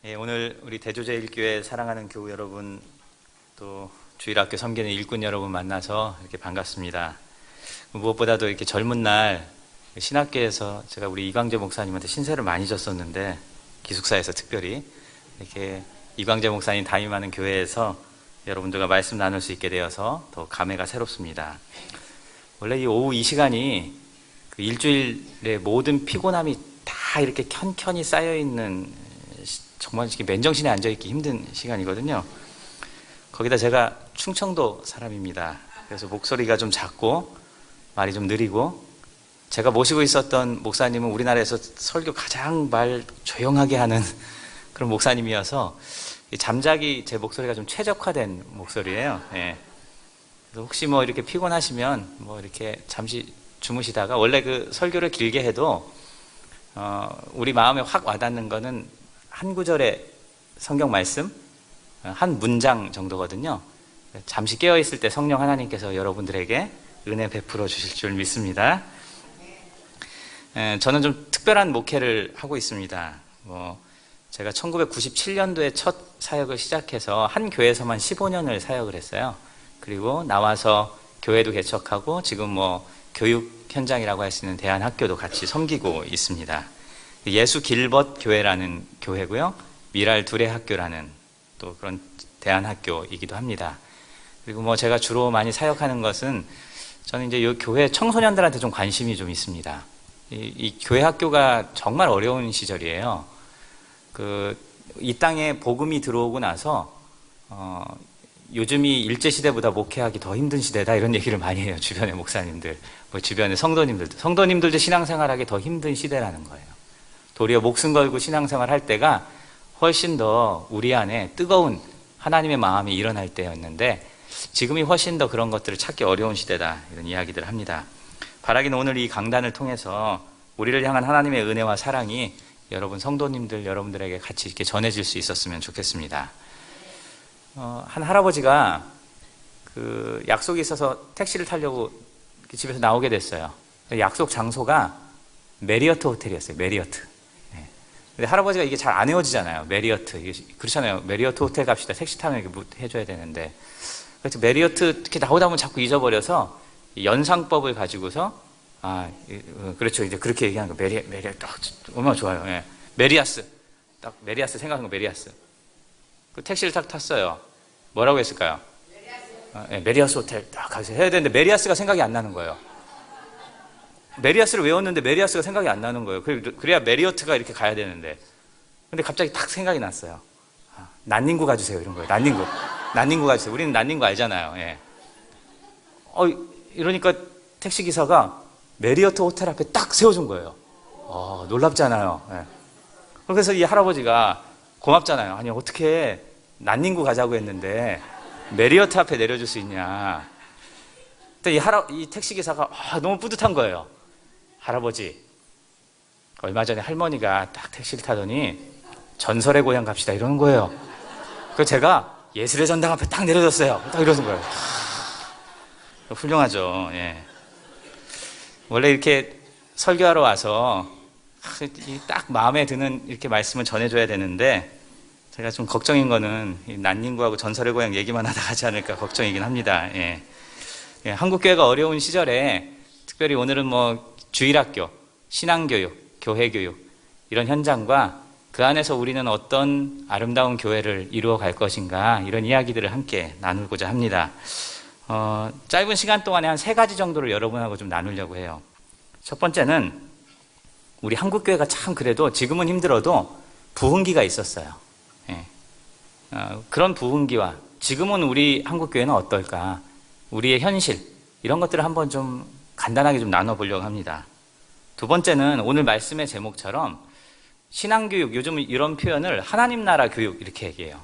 예, 오늘 우리 대조제일교회 사랑하는 교우 여러분, 또 주일학교 섬기는 일꾼 여러분 만나서 이렇게 반갑습니다. 무엇보다도 이렇게 젊은 날 신학교에서 제가 우리 이광재 목사님한테 신세를 많이 졌었는데, 기숙사에서 특별히 이렇게 이광재 목사님 담임하는 교회에서 여러분들과 말씀 나눌 수 있게 되어서 더 감회가 새롭습니다. 원래 이 오후 이 시간이 그 일주일의 모든 피곤함이 다 이렇게 켠켠이 쌓여있는, 정말 이렇게 맨정신에 앉아있기 힘든 시간이거든요. 거기다 제가 충청도 사람입니다. 그래서 목소리가 좀 작고 말이 좀 느리고, 제가 모시고 있었던 목사님은 우리나라에서 설교 가장 말 조용하게 하는 그런 목사님이어서 잠자기 제 목소리가 좀 최적화된 목소리예요. 예. 그래서 혹시 뭐 이렇게 피곤하시면 뭐 이렇게 잠시 주무시다가, 원래 그 설교를 길게 해도 우리 마음에 확 와닿는 거는 한 구절의 성경 말씀, 한 문장 정도거든요. 잠시 깨어있을 때 성령 하나님께서 여러분들에게 은혜 베풀어 주실 줄 믿습니다. 저는 좀 특별한 목회를 하고 있습니다. 제가 1997년도에 첫 사역을 시작해서 한 교회에서만 15년을 사역을 했어요. 그리고 나와서 교회도 개척하고 지금 교육 현장이라고 할 수 있는 대안학교도 같이 섬기고 있습니다. 예수 길벗 교회라는 교회고요, 미랄 두레학교라는 또 그런 대안학교이기도 합니다. 그리고 제가 주로 많이 사역하는 것은, 저는 이제 이 교회 청소년들한테 좀 관심이 좀 있습니다. 이 교회 학교가 정말 어려운 시절이에요. 이 땅에 복음이 들어오고 나서 요즘이 일제시대보다 목회하기 더 힘든 시대다, 이런 얘기를 많이 해요. 주변의 목사님들, 주변의 성도님들도 신앙생활하기 더 힘든 시대라는 거예요. 도리어 목숨 걸고 신앙생활 할 때가 훨씬 더 우리 안에 뜨거운 하나님의 마음이 일어날 때였는데, 지금이 훨씬 더 그런 것들을 찾기 어려운 시대다, 이런 이야기들을 합니다. 바라기는 오늘 이 강단을 통해서 우리를 향한 하나님의 은혜와 사랑이 여러분 성도님들 여러분들에게 같이 이렇게 전해질 수 있었으면 좋겠습니다. 한 할아버지가 약속이 있어서 택시를 타려고 집에서 나오게 됐어요. 약속 장소가 메리어트 호텔이었어요. 메리어트. 근데 할아버지가 이게 잘 안 외워지잖아요. 메리어트. 이게 그렇잖아요. 메리어트 호텔 갑시다. 택시 타면 이렇게 해줘야 되는데. 그래서 메리어트 이렇게 나오다 보면 자꾸 잊어버려서 연상법을 가지고서, 그렇죠. 이제 그렇게 얘기하는 거. 메리어트. 얼마나 좋아요. 예. 메리아스. 딱 메리아스 생각하는 거, 메리아스. 그 택시를 딱 탔어요. 뭐라고 했을까요? 메리아스 호텔 딱 가서 해야 되는데 메리아스가 생각이 안 나는 거예요. 메리아스를 외웠는데 메리아스가 생각이 안 나는 거예요. 그래야 메리어트가 이렇게 가야 되는데. 근데 갑자기 딱 생각이 났어요. 난닝구 가주세요, 이런 거예요. 난닝구 가주세요. 우리는 난닝구 알잖아요. 예. 이러니까 택시기사가 메리어트 호텔 앞에 딱 세워준 거예요. 놀랍잖아요. 예. 그래서 이 할아버지가 고맙잖아요. 아니, 어떻게 난닝구 가자고 했는데 메리어트 앞에 내려줄 수 있냐. 근데 이 택시기사가 너무 뿌듯한 거예요. 할아버지, 얼마 전에 할머니가 딱 택시를 타더니 전설의 고향 갑시다, 이러는 거예요. 그래서 제가 예술의 전당 앞에 딱 내려줬어요. 딱 이러는 거예요. 훌륭하죠. 예. 원래 이렇게 설교하러 와서 딱 마음에 드는 이렇게 말씀을 전해줘야 되는데, 제가 좀 걱정인 거는 난닝구하고 전설의 고향 얘기만 하다 가지 않을까 걱정이긴 합니다. 예. 예, 한국교회가 어려운 시절에 특별히 오늘은 주일학교, 신앙교육, 교회교육, 이런 현장과 그 안에서 우리는 어떤 아름다운 교회를 이루어 갈 것인가, 이런 이야기들을 함께 나누고자 합니다. 짧은 시간 동안에 한 3가지 정도를 여러분하고 좀 나누려고 해요. 첫 번째는, 우리 한국교회가 참 그래도 지금은 힘들어도 부흥기가 있었어요. 예. 그런 부흥기와 지금은 우리 한국교회는 어떨까, 우리의 현실, 이런 것들을 한번 좀 간단하게 좀 나눠보려고 합니다. 두 번째는, 오늘 말씀의 제목처럼 신앙교육, 요즘 이런 표현을 하나님 나라 교육 이렇게 얘기해요.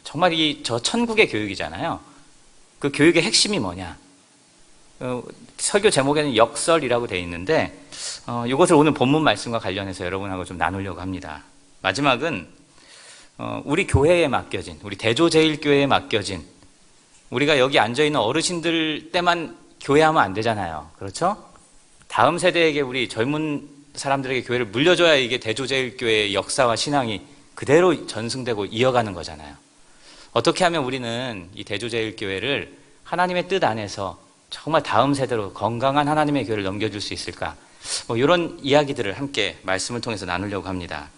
정말 저 천국의 교육이잖아요. 그 교육의 핵심이 뭐냐. 설교 제목에는 역설이라고 되어 있는데, 이것을 오늘 본문 말씀과 관련해서 여러분하고 좀 나누려고 합니다. 마지막은 우리 교회에 맡겨진, 우리 대조제일교회에 맡겨진, 우리가 여기 앉아있는 어르신들 때만 교회하면 안 되잖아요. 그렇죠? 다음 세대에게, 우리 젊은 사람들에게 교회를 물려줘야 이게 대조제일교회의 역사와 신앙이 그대로 전승되고 이어가는 거잖아요. 어떻게 하면 우리는 이 대조제일교회를 하나님의 뜻 안에서 정말 다음 세대로 건강한 하나님의 교회를 넘겨줄 수 있을까? 뭐 이런 이야기들을 함께 말씀을 통해서 나누려고 합니다.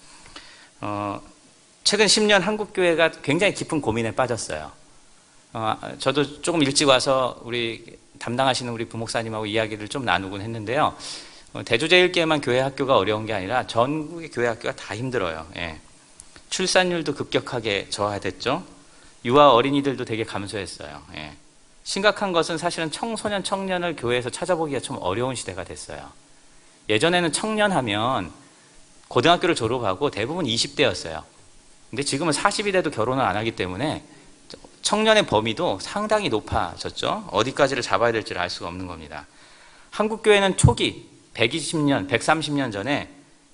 최근 10년 한국교회가 굉장히 깊은 고민에 빠졌어요. 저도 조금 일찍 와서 우리 담당하시는 우리 부목사님하고 이야기를 좀 나누곤 했는데요. 대조제일교회만 교회 학교가 어려운 게 아니라 전국의 교회 학교가 다 힘들어요. 예. 출산율도 급격하게 저하됐죠. 유아 어린이들도 되게 감소했어요. 예. 심각한 것은 사실은 청소년, 청년을 교회에서 찾아보기가 좀 어려운 시대가 됐어요. 예전에는 청년하면 고등학교를 졸업하고 대부분 20대였어요. 근데 지금은 40이 돼도 결혼을 안 하기 때문에 청년의 범위도 상당히 높아졌죠. 어디까지를 잡아야 될지를 알 수가 없는 겁니다. 한국교회는 초기 120년, 130년 전에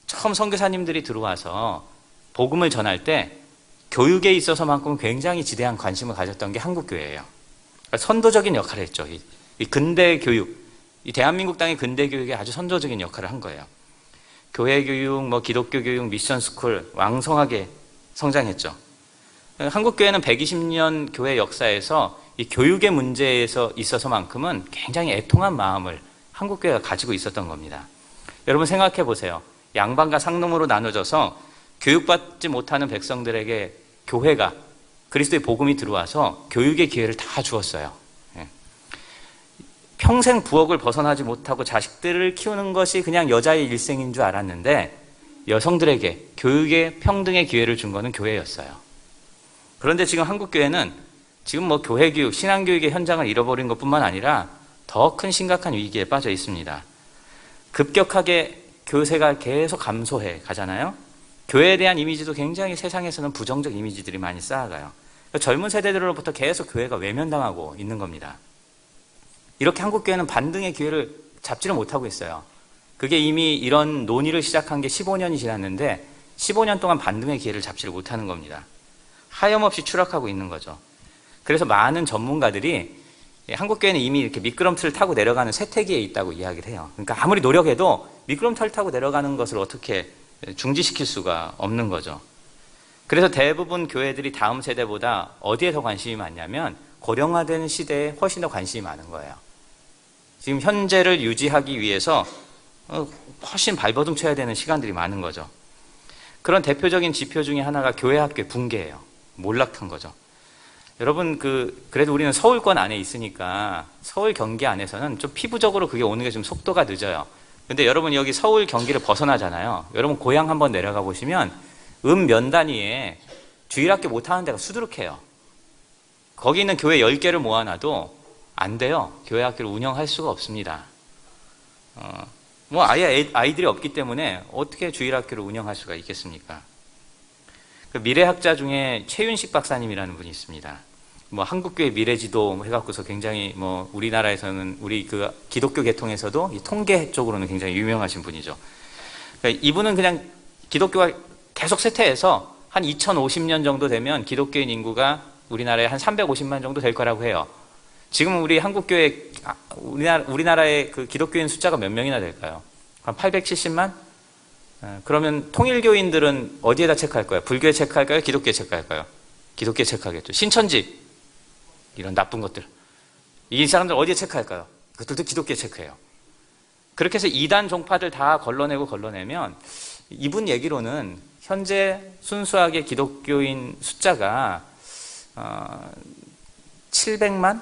처음 선교사님들이 들어와서 복음을 전할 때 교육에 있어서만큼 굉장히 지대한 관심을 가졌던 게 한국교회예요. 그러니까 선도적인 역할을 했죠. 이 근대 교육, 이 대한민국 땅의 근대 교육에 아주 선도적인 역할을 한 거예요. 교회 교육, 뭐 기독교 교육, 미션 스쿨 왕성하게 성장했죠. 한국교회는 120년 교회 역사에서 이 교육의 문제에서 있어서만큼은 굉장히 애통한 마음을 한국교회가 가지고 있었던 겁니다. 여러분 생각해 보세요. 양반과 상놈으로 나눠져서 교육받지 못하는 백성들에게 교회가 그리스도의 복음이 들어와서 교육의 기회를 다 주었어요. 평생 부엌을 벗어나지 못하고 자식들을 키우는 것이 그냥 여자의 일생인 줄 알았는데 여성들에게 교육의 평등의 기회를 준 것은 교회였어요. 그런데 지금 한국교회는 지금 뭐 교회교육, 신앙교육의 현장을 잃어버린 것뿐만 아니라 더 큰 심각한 위기에 빠져 있습니다. 급격하게 교세가 계속 감소해 가잖아요. 교회에 대한 이미지도 굉장히 세상에서는 부정적 이미지들이 많이 쌓아가요. 젊은 세대들로부터 계속 교회가 외면당하고 있는 겁니다. 이렇게 한국교회는 반등의 기회를 잡지를 못하고 있어요. 그게 이미 이런 논의를 시작한 게 15년이 지났는데 15년 동안 반등의 기회를 잡지를 못하는 겁니다. 하염없이 추락하고 있는 거죠. 그래서 많은 전문가들이 한국교회는 이미 이렇게 미끄럼틀을 타고 내려가는 쇠퇴기에 있다고 이야기를 해요. 그러니까 아무리 노력해도 미끄럼틀을 타고 내려가는 것을 어떻게 중지시킬 수가 없는 거죠. 그래서 대부분 교회들이 다음 세대보다 어디에 더 관심이 많냐면 고령화되는 시대에 훨씬 더 관심이 많은 거예요. 지금 현재를 유지하기 위해서 훨씬 발버둥 쳐야 되는 시간들이 많은 거죠. 그런 대표적인 지표 중에 하나가 교회 학교의 붕괴예요. 몰락한 거죠. 여러분 그래도 우리는 서울권 안에 있으니까 서울 경기 안에서는 좀 피부적으로 그게 오는 게 좀 속도가 늦어요. 근데 여러분 여기 서울 경기를 벗어나잖아요. 여러분 고향 한번 내려가 보시면 몇 단위에 주일학교 못하는 데가 수두룩해요. 거기 있는 교회 10개를 모아놔도 안 돼요. 교회 학교를 운영할 수가 없습니다. 뭐 아예 아이들이 없기 때문에 어떻게 주일학교를 운영할 수가 있겠습니까? 그 미래학자 중에 최윤식 박사님이라는 분이 있습니다. 뭐 한국교회 미래지도 해갖고서 굉장히 뭐 우리나라에서는 우리 그 기독교 계통에서도 이 통계 쪽으로는 굉장히 유명하신 분이죠. 그러니까 이분은 그냥 기독교가 계속 쇠퇴해서 한 2050년 정도 되면 기독교인 인구가 우리나라에 한 350만 정도 될 거라고 해요. 지금 우리 한국교회 우리나라의 그 기독교인 숫자가 몇 명이나 될까요? 한 870만? 그러면 통일교인들은 어디에다 체크할 거예요? 불교에 체크할까요? 기독교에 체크할까요? 기독교에 체크하겠죠. 신천지 이런 나쁜 것들 이 사람들 어디에 체크할까요? 그것들도 기독교에 체크해요. 그렇게 해서 이단 종파들 다 걸러내면 이분 얘기로는 현재 순수하게 기독교인 숫자가 700만?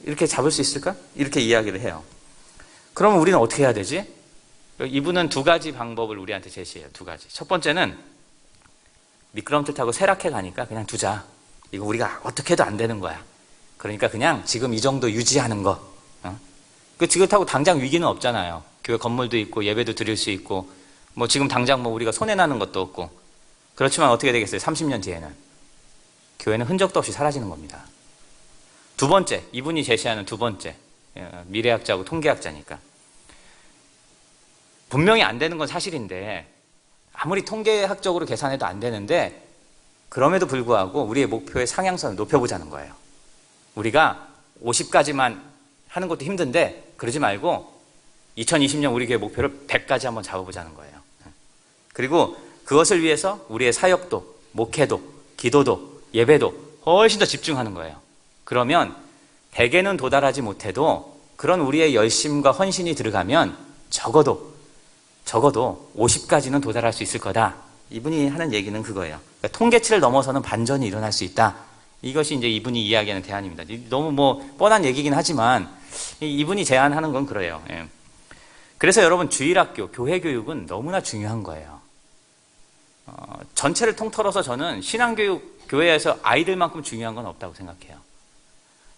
이렇게 잡을 수 있을까? 이렇게 이야기를 해요. 그러면 우리는 어떻게 해야 되지? 이분은 두 가지 방법을 우리한테 제시해요. 두 가지. 첫 번째는 미끄럼틀 타고 쇠락해 가니까 그냥 두자. 이거 우리가 어떻게 해도 안 되는 거야. 그러니까 그냥 지금 이 정도 유지하는 거. 그렇다고 당장 위기는 없잖아요. 교회 건물도 있고 예배도 드릴 수 있고 뭐 지금 당장 뭐 우리가 손해나는 것도 없고. 그렇지만 어떻게 되겠어요? 30년 뒤에는 교회는 흔적도 없이 사라지는 겁니다. 두 번째, 이분이 제시하는 두 번째, 미래학자고 통계학자니까 분명히 안 되는 건 사실인데 아무리 통계학적으로 계산해도 안 되는데 그럼에도 불구하고 우리의 목표의 상향선을 높여보자는 거예요. 우리가 50까지만 하는 것도 힘든데 그러지 말고 2020년 우리 교회 목표를 100까지 한번 잡아보자는 거예요. 그리고 그것을 위해서 우리의 사역도, 목회도, 기도도, 예배도 훨씬 더 집중하는 거예요. 그러면 100에는 도달하지 못해도 그런 우리의 열심과 헌신이 들어가면 적어도 50까지는 도달할 수 있을 거다. 이분이 하는 얘기는 그거예요. 그러니까 통계치를 넘어서는 반전이 일어날 수 있다. 이것이 이제 이분이 이야기하는 대안입니다. 너무 뻔한 얘기긴 하지만 이분이 제안하는 건 그래요. 예. 그래서 여러분 주일학교, 교회 교육은 너무나 중요한 거예요. 전체를 통틀어서 저는 신앙교육, 교회에서 아이들만큼 중요한 건 없다고 생각해요.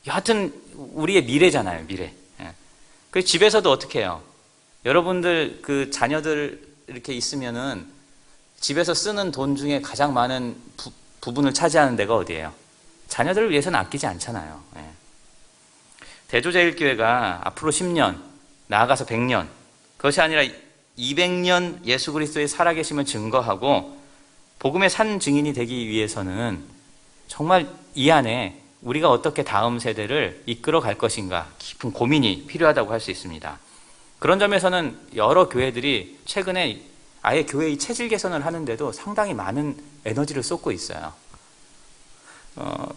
여하튼 우리의 미래잖아요, 미래. 예. 그래서 집에서도 어떻게 해요? 여러분들 그 자녀들 이렇게 있으면은 집에서 쓰는 돈 중에 가장 많은 부분을 차지하는 데가 어디예요? 자녀들을 위해서는 아끼지 않잖아요. 예. 대조제일교회가 앞으로 10년, 나아가서 100년, 그것이 아니라 200년 예수 그리스도의 살아계심을 증거하고 복음의 산 증인이 되기 위해서는 정말 이 안에 우리가 어떻게 다음 세대를 이끌어 갈 것인가 깊은 고민이 필요하다고 할 수 있습니다. 그런 점에서는 여러 교회들이 최근에 아예 교회의 체질 개선을 하는데도 상당히 많은 에너지를 쏟고 있어요.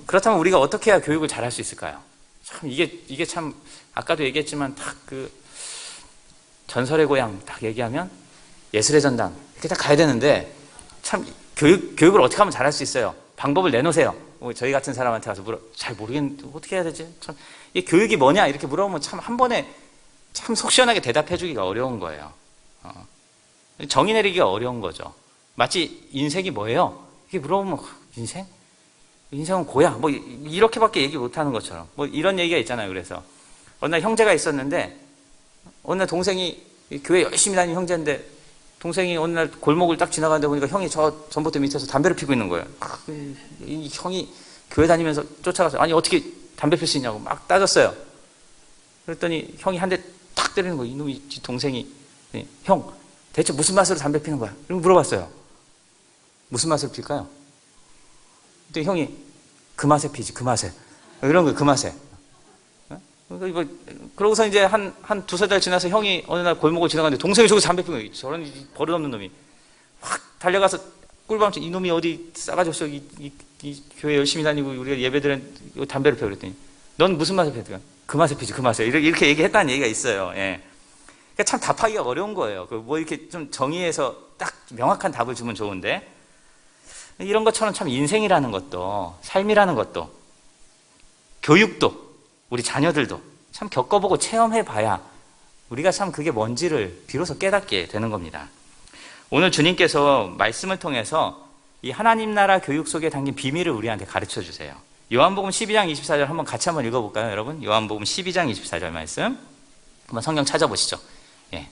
그렇다면 우리가 어떻게 해야 교육을 잘할 수 있을까요? 참 이게 참 아까도 얘기했지만 딱 그 전설의 고향 딱 얘기하면 예술의 전당 이렇게 딱 가야 되는데 참 교육을 어떻게 하면 잘할 수 있어요? 방법을 내놓으세요. 저희 같은 사람한테 가서 잘 모르겠는데 어떻게 해야 되지? 참 이 교육이 뭐냐 이렇게 물어보면 참 한 번에 참 속 시원하게 대답해 주기가 어려운 거예요. 정의 내리기가 어려운 거죠. 마치 인생이 뭐예요? 이렇게 물어보면 인생은 고야 뭐 이렇게밖에 얘기 못하는 것처럼 뭐 이런 얘기가 있잖아요. 그래서 어느 날 형제가 있었는데 어느 날 동생이 교회 열심히 다니는 형제인데 동생이 어느 날 골목을 딱 지나가는데 보니까 형이 저 전봇대 밑에서 담배를 피고 있는 거예요. 이 형이 교회 다니면서 쫓아가서 아니 어떻게 담배 필 수 있냐고 막 따졌어요. 그랬더니 형이 한 대 탁 때리는 거예요. 이놈이 동생이 형 대체 무슨 맛으로 담배 피는 거야? 이렇게 물어봤어요. 무슨 맛으로 필까요? 근데 형이 그 맛에 피지 그 맛에 이런 거예요. 그 맛에. 그러고서 이제 한 두세 달 지나서 형이 어느 날 골목을 지나가는데 동생이 저기서 담배 피는 거예요. 저런 버릇없는 놈이 확 달려가서 꿀밤쳐 이놈이 어디 싸가지 없어 이 교회 열심히 다니고 우리가 예배드린 담배를 피워 그랬더니 넌 무슨 맛에 피워? 그 맛에 피지 그 맛에 이렇게 얘기했다는 얘기가 있어요. 예. 그러니까 참 답하기가 어려운 거예요. 뭐 이렇게 좀 정의해서 딱 명확한 답을 주면 좋은데 이런 것처럼 참 인생이라는 것도 삶이라는 것도 교육도 우리 자녀들도 참 겪어보고 체험해봐야 우리가 참 그게 뭔지를 비로소 깨닫게 되는 겁니다. 오늘 주님께서 말씀을 통해서 이 하나님 나라 교육 속에 담긴 비밀을 우리한테 가르쳐 주세요. 요한복음 12장 24절 한번 같이 한번 읽어볼까요, 여러분? 요한복음 12장 24절 말씀 한번 성경 찾아보시죠. 예.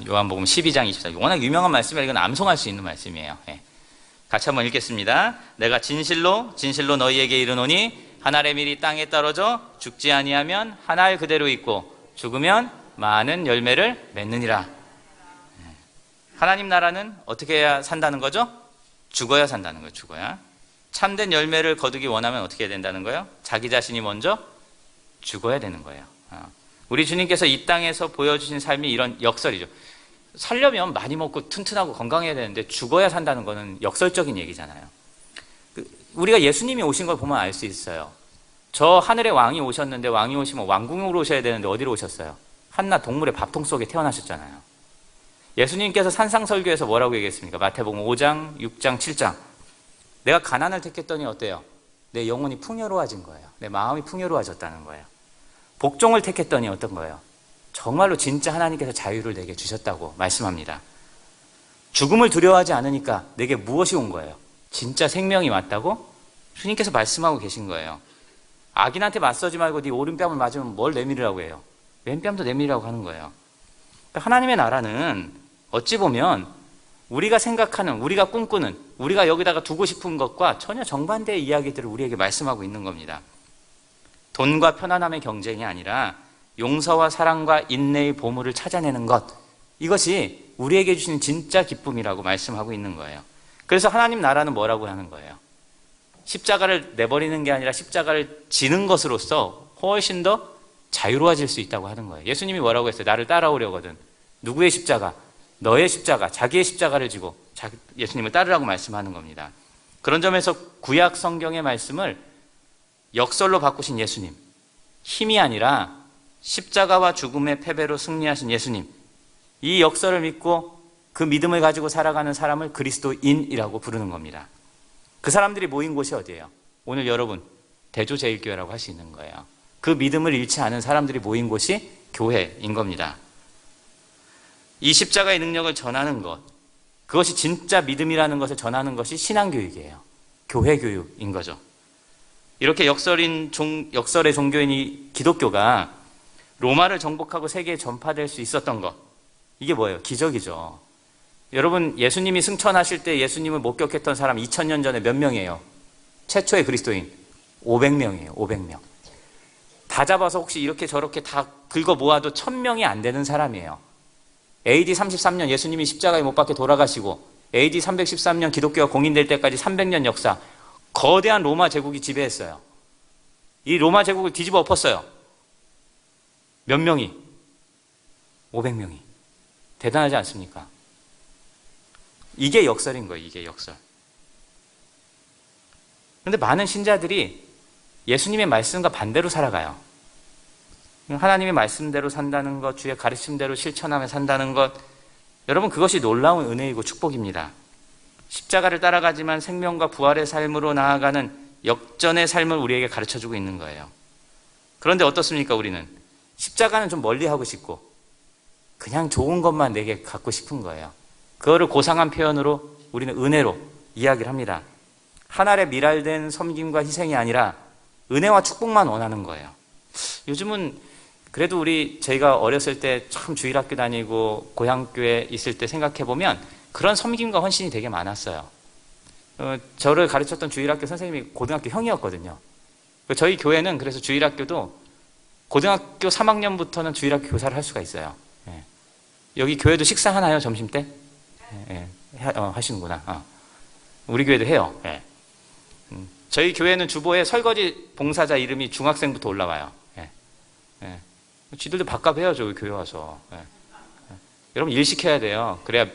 요한복음 12장 24절 워낙 유명한 말씀이라 이건 암송할 수 있는 말씀이에요. 예. 같이 한번 읽겠습니다. 내가 진실로 너희에게 이르노니 한 알의 밀이 땅에 떨어져 죽지 아니하면 한 알 그대로 있고 죽으면 많은 열매를 맺느니라. 하나님 나라는 어떻게 해야 산다는 거죠? 죽어야 산다는 거예요. 죽어야. 참된 열매를 거두기 원하면 어떻게 해야 된다는 거예요? 자기 자신이 먼저 죽어야 되는 거예요. 우리 주님께서 이 땅에서 보여주신 삶이 이런 역설이죠. 살려면 많이 먹고 튼튼하고 건강해야 되는데 죽어야 산다는 거는 역설적인 얘기잖아요. 우리가 예수님이 오신 걸 보면 알 수 있어요. 저 하늘의 왕이 오셨는데 왕이 오시면 왕궁으로 오셔야 되는데 어디로 오셨어요? 한낱 동물의 밥통 속에 태어나셨잖아요. 예수님께서 산상설교에서 뭐라고 얘기했습니까? 마태복음 5장, 6장, 7장. 내가 가난을 택했더니 어때요? 내 영혼이 풍요로워진 거예요. 내 마음이 풍요로워졌다는 거예요. 복종을 택했더니 어떤 거예요? 정말로 진짜 하나님께서 자유를 내게 주셨다고 말씀합니다. 죽음을 두려워하지 않으니까 내게 무엇이 온 거예요? 진짜 생명이 왔다고 주님께서 말씀하고 계신 거예요. 악인한테 맞서지 말고 네 오른뺨을 맞으면 뭘 내밀으라고 해요? 왼뺨도 내밀으라고 하는 거예요. 그러니까 하나님의 나라는 어찌 보면 우리가 생각하는, 우리가 꿈꾸는, 우리가 여기다가 두고 싶은 것과 전혀 정반대의 이야기들을 우리에게 말씀하고 있는 겁니다. 돈과 편안함의 경쟁이 아니라 용서와 사랑과 인내의 보물을 찾아내는 것, 이것이 우리에게 주시는 진짜 기쁨이라고 말씀하고 있는 거예요. 그래서 하나님 나라는 뭐라고 하는 거예요? 십자가를 내버리는 게 아니라 십자가를 지는 것으로서 훨씬 더 자유로워질 수 있다고 하는 거예요. 예수님이 뭐라고 했어요? 나를 따라오려거든. 누구의 십자가? 너의 십자가, 자기의 십자가를 지고 예수님을 따르라고 말씀하는 겁니다. 그런 점에서 구약 성경의 말씀을 역설로 바꾸신 예수님, 힘이 아니라 십자가와 죽음의 패배로 승리하신 예수님, 이 역설을 믿고 그 믿음을 가지고 살아가는 사람을 그리스도인이라고 부르는 겁니다. 그 사람들이 모인 곳이 어디예요? 오늘 여러분 대조제일교회라고 할 수 있는 거예요. 그 믿음을 잃지 않은 사람들이 모인 곳이 교회인 겁니다. 이 십자가의 능력을 전하는 것, 그것이 진짜 믿음이라는 것을 전하는 것이 신앙교육이에요. 교회교육인 거죠. 이렇게 역설의 종교인 기독교가 로마를 정복하고 세계에 전파될 수 있었던 것, 이게 뭐예요? 기적이죠. 여러분, 예수님이 승천하실 때 예수님을 목격했던 사람 2000년 전에 몇 명이에요? 최초의 그리스도인 500명이에요. 500명. 다 잡아서 혹시 이렇게 저렇게 다 긁어 모아도 1000명이 안 되는 사람이에요. AD 33년 예수님이 십자가에 못 박혀 돌아가시고 AD 313년 기독교가 공인될 때까지 300년 역사, 거대한 로마 제국이 지배했어요. 이 로마 제국을 뒤집어 엎었어요. 몇 명이? 500명이. 대단하지 않습니까? 이게 역설인 거예요. 이게 역설. 그런데 많은 신자들이 예수님의 말씀과 반대로 살아가요. 하나님의 말씀대로 산다는 것, 주의 가르침대로 실천하며 산다는 것, 여러분 그것이 놀라운 은혜이고 축복입니다. 십자가를 따라가지만 생명과 부활의 삶으로 나아가는 역전의 삶을 우리에게 가르쳐주고 있는 거예요. 그런데 어떻습니까? 우리는 십자가는 좀 멀리하고 싶고 그냥 좋은 것만 내게 갖고 싶은 거예요. 그거를 고상한 표현으로 우리는 은혜로 이야기를 합니다. 하늘의 미랄된 섬김과 희생이 아니라 은혜와 축복만 원하는 거예요. 요즘은 그래도 저희가 어렸을 때 참 주일학교 다니고 고향교회 있을 때 생각해보면 그런 섬김과 헌신이 되게 많았어요. 저를 가르쳤던 주일학교 선생님이 고등학교 형이었거든요. 저희 교회는 그래서 주일학교도 고등학교 3학년부터는 주일학교 교사를 할 수가 있어요. 여기 교회도 식사하나요? 점심때? 하시는구나. 우리 교회도 해요. 저희 교회는 주보에 설거지 봉사자 이름이 중학생부터 올라와요. 쥐들도 밥값 해야죠. 우리 교회 와서. 여러분 일 시켜야 돼요. 그래야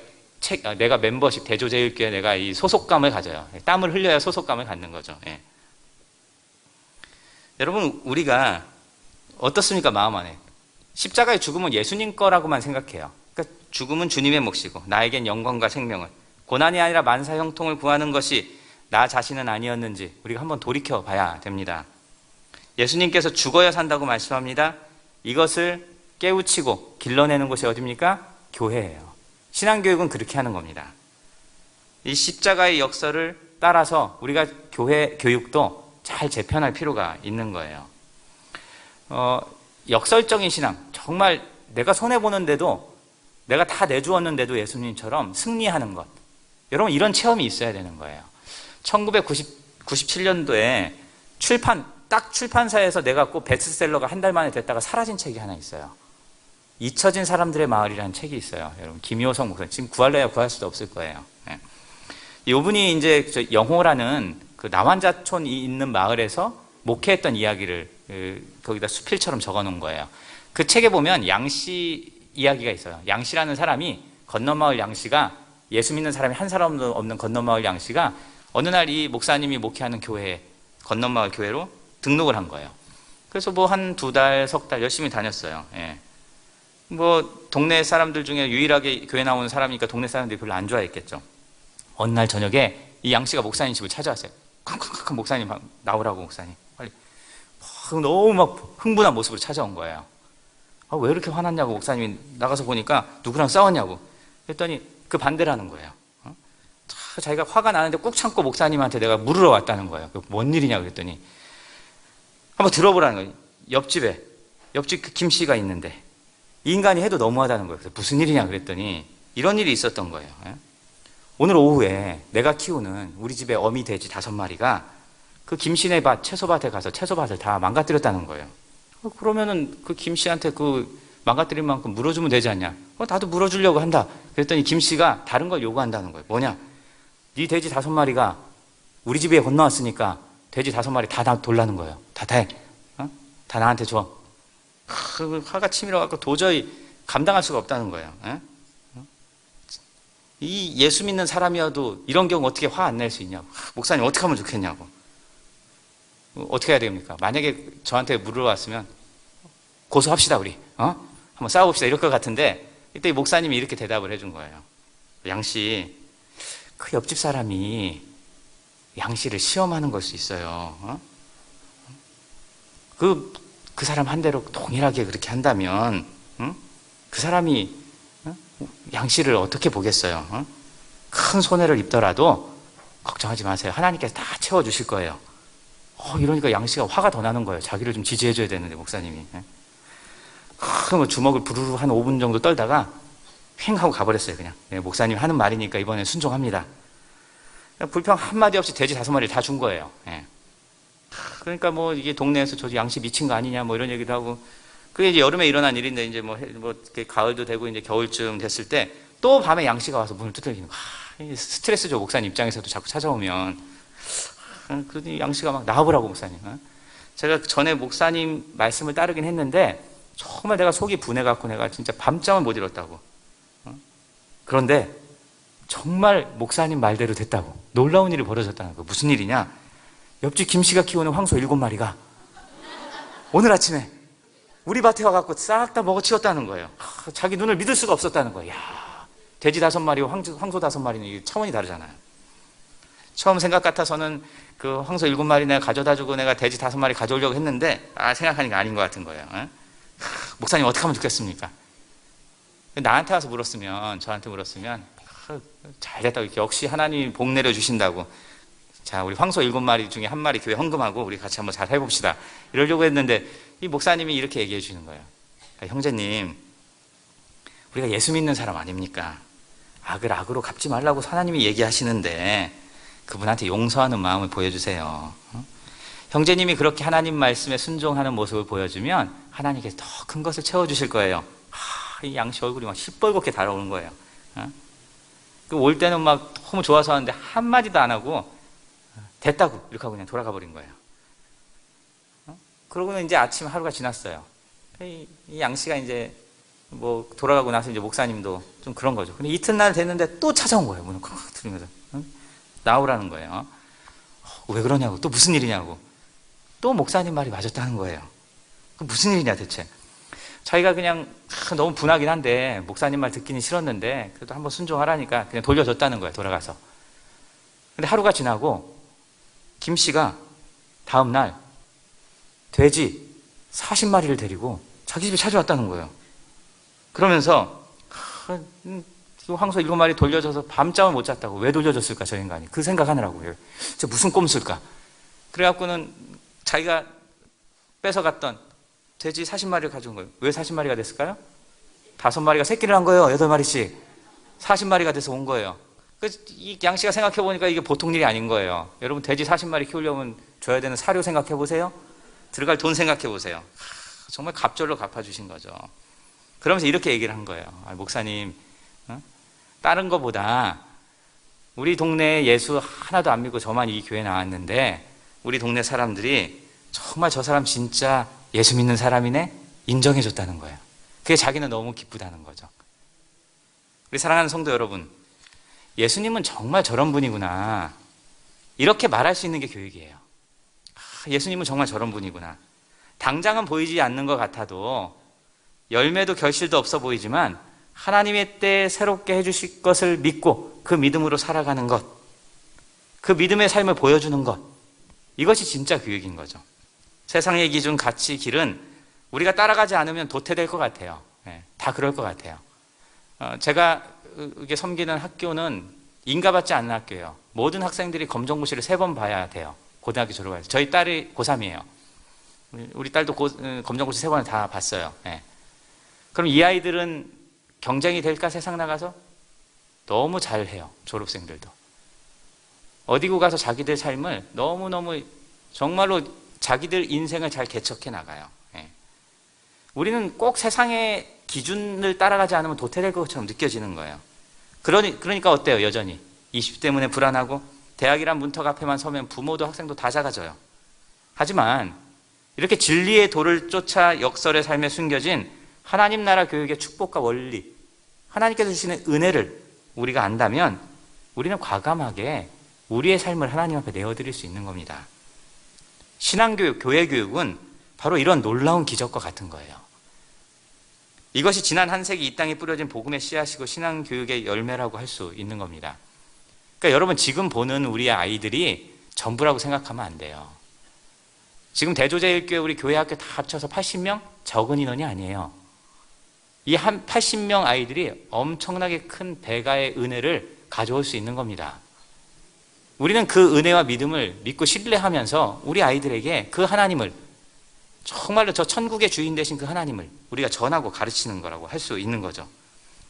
내가 멤버십 대조제일교회 내가 이 소속감을 가져요. 땀을 흘려야 소속감을 갖는 거죠. 여러분 우리가 어떻습니까? 마음 안에 십자가의 죽음은 예수님 거라고만 생각해요. 그러니까 죽음은 주님의 몫이고 나에겐 영광과 생명을, 고난이 아니라 만사 형통을 구하는 것이 나 자신은 아니었는지 우리가 한번 돌이켜 봐야 됩니다. 예수님께서 죽어야 산다고 말씀합니다. 이것을 깨우치고 길러내는 곳이 어디입니까? 교회예요. 신앙교육은 그렇게 하는 겁니다. 이 십자가의 역설을 따라서 우리가 교회 교육도 잘 재편할 필요가 있는 거예요. 역설적인 신앙, 정말 내가 손해보는데도 내가 다 내주었는데도 예수님처럼 승리하는 것, 여러분 이런 체험이 있어야 되는 거예요. 1997년도에 출판사에서 내갖고 베스트셀러가 한 달 만에 됐다가 사라진 책이 하나 있어요. 잊혀진 사람들의 마을이라는 책이 있어요. 여러분 김효성 목사님 지금 구할래야 구할 수도 없을 거예요. 이분이 이제 영호라는 그 남한자촌이 있는 마을에서 목회했던 이야기를 거기다 수필처럼 적어놓은 거예요. 그 책에 보면 양씨 이야기가 있어요. 양씨라는 사람이 건너마을 양씨가, 예수 믿는 사람이 한 사람도 없는 건너마을 양씨가 어느 날 이 목사님이 목회하는 교회에, 건너마을 교회로 등록을 한 거예요. 그래서 뭐 한 2달, 석 달 열심히 다녔어요. 뭐 동네 사람들 중에 유일하게 교회 나오는 사람이니까 동네 사람들이 별로 안 좋아했겠죠. 어느 날 저녁에 이 양씨가 목사님 집을 찾아왔어요. 康康康 목사님 나오라고, 목사님 빨리. 너무 막 흥분한 모습으로 찾아온 거예요. 왜 이렇게 화났냐고, 목사님이 나가서 보니까 누구랑 싸웠냐고 그랬더니 그 반대라는 거예요. 자기가 화가 나는데 꾹 참고 목사님한테 내가 물으러 왔다는 거예요. 뭔 일이냐 그랬더니 한번 들어보라는 거예요. 옆집 그 김 씨가 있는데 이 인간이 해도 너무하다는 거예요. 그래서 무슨 일이냐 그랬더니 이런 일이 있었던 거예요. 오늘 오후에 내가 키우는 우리 집에 어미 돼지 5마리가 그 김 씨네 밭, 채소밭에 가서 채소밭을 다 망가뜨렸다는 거예요. 그러면은 그 김 씨한테 그 망가뜨린 만큼 물어주면 되지 않냐? 나도 물어주려고 한다. 그랬더니 김 씨가 다른 걸 요구한다는 거예요. 뭐냐? 네 돼지 5마리가 우리 집에 건너왔으니까 돼지 5마리 다 돌라는 거예요. 다 해. 다 나한테 줘. 화가 치밀어갖고 도저히 감당할 수가 없다는 거예요. 이 예수 믿는 사람이어도 이런 경우 어떻게 화 안 낼 수 있냐고. 목사님 어떻게 하면 좋겠냐고. 어떻게 해야 됩니까? 만약에 저한테 물어왔으면 고소합시다 우리. 한번 싸워봅시다 이럴 것 같은데 이때 목사님이 이렇게 대답을 해준 거예요. 양씨, 그 옆집 사람이 양씨를 시험하는 걸 수 있어요. 그 사람 한 대로 동일하게 그렇게 한다면 그 사람이 양씨를 어떻게 보겠어요? 큰 손해를 입더라도 걱정하지 마세요. 하나님께서 다 채워주실 거예요. 이러니까 양씨가 화가 더 나는 거예요. 자기를 좀 지지해줘야 되는데 목사님이. 큰 주먹을 부르르 한 5분 정도 떨다가 횡 하고 가버렸어요. 그냥 목사님 하는 말이니까 이번엔 순종합니다. 불평 한마디 없이 돼지 5마리를 다 준 거예요. 그러니까 뭐 이게 동네에서 저 양씨 미친 거 아니냐 뭐 이런 얘기도 하고, 그게 이제 여름에 일어난 일인데 이제 뭐 가을도 되고 이제 겨울쯤 됐을 때 또 밤에 양씨가 와서 문을 두드리는 거야. 스트레스죠. 목사님 입장에서도 자꾸 찾아오면. 그러더니 양씨가 막 나와보라고 목사님. 제가 전에 목사님 말씀을 따르긴 했는데 정말 내가 속이 분해갖고 내가 진짜 밤잠을 못 이뤘다고. 그런데 정말 목사님 말대로 됐다고. 놀라운 일이 벌어졌다는 거. 무슨 일이냐? 옆집 김씨가 키우는 황소 7마리가 오늘 아침에 우리 밭에 와갖고 싹 다 먹어치웠다는 거예요. 자기 눈을 믿을 수가 없었다는 거예요. 야, 돼지 5마리와 황소 5마리는 차원이 다르잖아요. 처음 생각 같아서는 그 황소 7마리 내가 가져다주고 내가 돼지 5마리 가져오려고 했는데 생각하니까 아닌 것 같은 거예요. 목사님 어떻게 하면 좋겠습니까? 나한테 와서 물었으면, 저한테 물었으면 잘 됐다고, 역시 하나님이 복 내려주신다고. 자, 우리 황소 7마리 중에 1마리 교회 헌금하고 우리 같이 한번 잘 해봅시다 이러려고 했는데 이 목사님이 이렇게 얘기해 주시는 거예요. 형제님, 우리가 예수 믿는 사람 아닙니까? 악을 악으로 갚지 말라고 하나님이 얘기하시는데 그분한테 용서하는 마음을 보여주세요. 형제님이 그렇게 하나님 말씀에 순종하는 모습을 보여주면 하나님께서 더 큰 것을 채워주실 거예요. 이 양씨 얼굴이 막 시뻘겋게 달아오는 거예요. 올 때는 막 너무 좋아서 하는데 한마디도 안 하고 됐다고 이렇게 하고 그냥 돌아가 버린 거예요. 그러고는 이제 아침 하루가 지났어요. 이 양씨가 이제 뭐 돌아가고 나서 이제 목사님도 좀 그런 거죠. 근데 이튿날 됐는데 또 찾아온 거예요. 문을 콱 들으면서 나오라는 거예요. 왜 그러냐고, 또 무슨 일이냐고. 또 목사님 말이 맞았다는 거예요. 그 무슨 일이냐 대체. 자기가 그냥 너무 분하긴 한데 목사님 말 듣기는 싫었는데 그래도 한번 순종하라니까 그냥 돌려줬다는 거예요. 돌아가서. 근데 하루가 지나고 김 씨가 다음 날 돼지 40마리를 데리고 자기 집에 찾아왔다는 거예요. 그러면서 황소 7마리 돌려줘서 밤잠을 못 잤다고. 왜 돌려줬을까 저 인간이. 그 생각하느라고요. 저 무슨 꼼수일까. 그래갖고는 자기가 뺏어갔던 돼지 40마리를 가져온 거예요. 왜 40마리가 됐을까요? 5마리가 새끼를 한 거예요. 8마리씩 40마리가 돼서 온 거예요. 이 양씨가 생각해보니까 이게 보통 일이 아닌 거예요. 여러분 돼지 40마리 키우려면 줘야 되는 사료 생각해보세요. 들어갈 돈 생각해보세요. 정말 갑절로 갚아주신 거죠. 그러면서 이렇게 얘기를 한 거예요. 목사님, 다른 거보다 우리 동네에 예수 하나도 안 믿고 저만 이 교회 나왔는데 우리 동네 사람들이 정말 저 사람 진짜 예수 믿는 사람이네 인정해줬다는 거예요. 그게 자기는 너무 기쁘다는 거죠. 우리 사랑하는 성도 여러분, 예수님은 정말 저런 분이구나 이렇게 말할 수 있는 게 교육이에요. 예수님은 정말 저런 분이구나. 당장은 보이지 않는 것 같아도 열매도 결실도 없어 보이지만 하나님의 때에 새롭게 해주실 것을 믿고 그 믿음으로 살아가는 것, 그 믿음의 삶을 보여주는 것, 이것이 진짜 교육인 거죠. 세상의 기준, 가치, 길은 우리가 따라가지 않으면 도태될 것 같아요. 다 그럴 것 같아요. 제가 이게 섬기는 학교는 인가받지 않는 학교예요. 모든 학생들이 검정고시를 3번 봐야 돼요. 고등학교 졸업할 때. 저희 딸이 고3이에요. 우리 딸도 검정고시 3번을 다 봤어요. 그럼 이 아이들은 경쟁이 될까 세상 나가서? 너무 잘해요. 졸업생들도. 어디고 가서 자기들 삶을 너무너무 정말로 자기들 인생을 잘 개척해 나가요. 우리는 꼭 세상의 기준을 따라가지 않으면 도태될 것처럼 느껴지는 거예요. 그러니까 어때요? 여전히 20 때문에 불안하고 대학이란 문턱 앞에만 서면 부모도 학생도 다 작아져요. 하지만 이렇게 진리의 도를 쫓아 역설의 삶에 숨겨진 하나님 나라 교육의 축복과 원리, 하나님께서 주시는 은혜를 우리가 안다면 우리는 과감하게 우리의 삶을 하나님 앞에 내어드릴 수 있는 겁니다. 신앙교육, 교회교육은 바로 이런 놀라운 기적과 같은 거예요. 이것이 지난 한 세기 이 땅에 뿌려진 복음의 씨앗이고 신앙교육의 열매라고 할 수 있는 겁니다. 그러니까 여러분, 지금 보는 우리의 아이들이 전부라고 생각하면 안 돼요. 지금 대조제일교회 우리 교회 학교 다 합쳐서 80명? 적은 인원이 아니에요. 이 한 80명 아이들이 엄청나게 큰 배가의 은혜를 가져올 수 있는 겁니다. 우리는 그 은혜와 믿음을 믿고 신뢰하면서 우리 아이들에게 그 하나님을, 정말로 저 천국의 주인 되신 그 하나님을 우리가 전하고 가르치는 거라고 할 수 있는 거죠.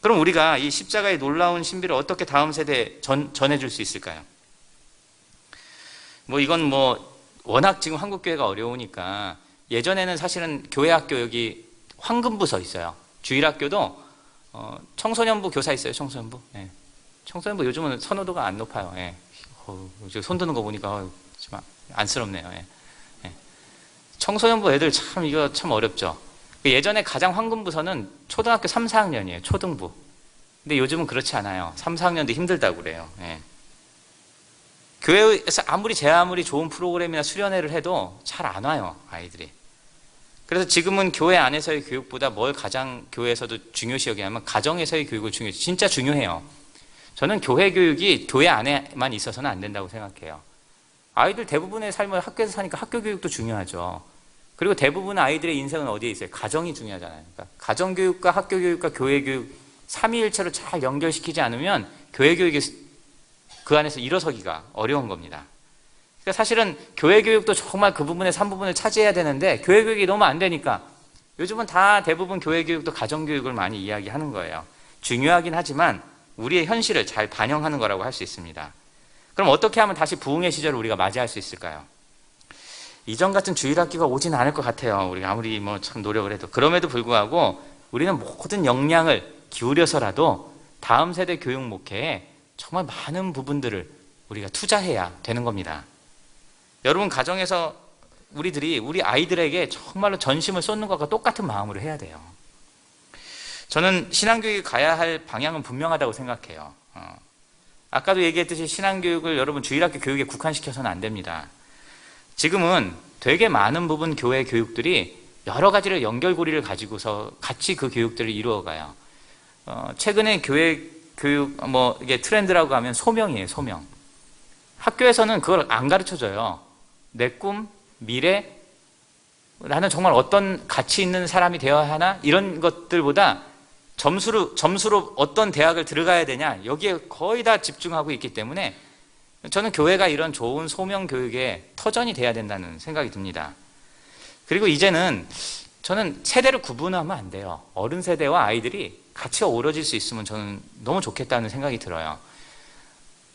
그럼 우리가 이 십자가의 놀라운 신비를 어떻게 다음 세대에 전해줄 수 있을까요? 이건 워낙 지금 한국교회가 어려우니까, 예전에는 사실은 교회학교 여기 황금부서 있어요. 주일학교도 청소년부 교사 있어요. 청소년부. 예. 청소년부 요즘은 선호도가 안 높아요. 예. 손 드는 거 보니까 좀 안쓰럽네요. 예. 예. 청소년부 애들 이거 참 어렵죠. 예전에 가장 황금부서는 초등학교 3, 4학년이에요. 초등부. 근데 요즘은 그렇지 않아요. 3, 4학년도 힘들다고 그래요. 예. 교회에서 제 아무리 좋은 프로그램이나 수련회를 해도 잘 안 와요, 아이들이. 그래서 지금은 교회 안에서의 교육보다 뭘 가장 교회에서도 중요시 여기냐면 가정에서의 교육을 진짜 중요해요. 저는 교회 교육이 교회 안에만 있어서는 안 된다고 생각해요. 아이들 대부분의 삶을 학교에서 사니까 학교 교육도 중요하죠. 그리고 대부분 아이들의 인생은 어디에 있어요? 가정이 중요하잖아요. 그러니까 가정교육과 학교교육과 교회교육 삼위일체로 잘 연결시키지 않으면 교회교육이 그 안에서 일어서기가 어려운 겁니다. 그러니까 사실은 교회교육도 정말 그 부분의 3부분을 차지해야 되는데 교회교육이 너무 안 되니까 요즘은 다 대부분 교회교육도 가정교육을 많이 이야기하는 거예요. 중요하긴 하지만 우리의 현실을 잘 반영하는 거라고 할 수 있습니다. 그럼 어떻게 하면 다시 부흥의 시절을 우리가 맞이할 수 있을까요? 이전 같은 주일학교가 오진 않을 것 같아요. 우리가 아무리 참 노력을 해도. 그럼에도 불구하고 우리는 모든 역량을 기울여서라도 다음 세대 교육 목회에 정말 많은 부분들을 우리가 투자해야 되는 겁니다. 여러분, 가정에서 우리 아이들에게 정말로 전심을 쏟는 것과 똑같은 마음으로 해야 돼요. 저는 신앙교육이 가야 할 방향은 분명하다고 생각해요. 아까도 얘기했듯이 신앙교육을 여러분 주일학교 교육에 국한시켜서는 안 됩니다. 지금은 되게 많은 부분 교회 교육들이 여러 가지를 연결고리를 가지고서 같이 그 교육들을 이루어가요. 최근에 교회 교육 이게 트렌드라고 하면 소명이에요. 소명. 학교에서는 그걸 안 가르쳐줘요. 내 꿈, 미래, 나는 정말 어떤 가치 있는 사람이 되어야 하나, 이런 것들보다 점수로 어떤 대학을 들어가야 되냐, 여기에 거의 다 집중하고 있기 때문에 저는 교회가 이런 좋은 소명 교육의 터전이 돼야 된다는 생각이 듭니다. 그리고 이제는 저는 세대를 구분하면 안 돼요. 어른 세대와 아이들이 같이 어우러질 수 있으면 저는 너무 좋겠다는 생각이 들어요.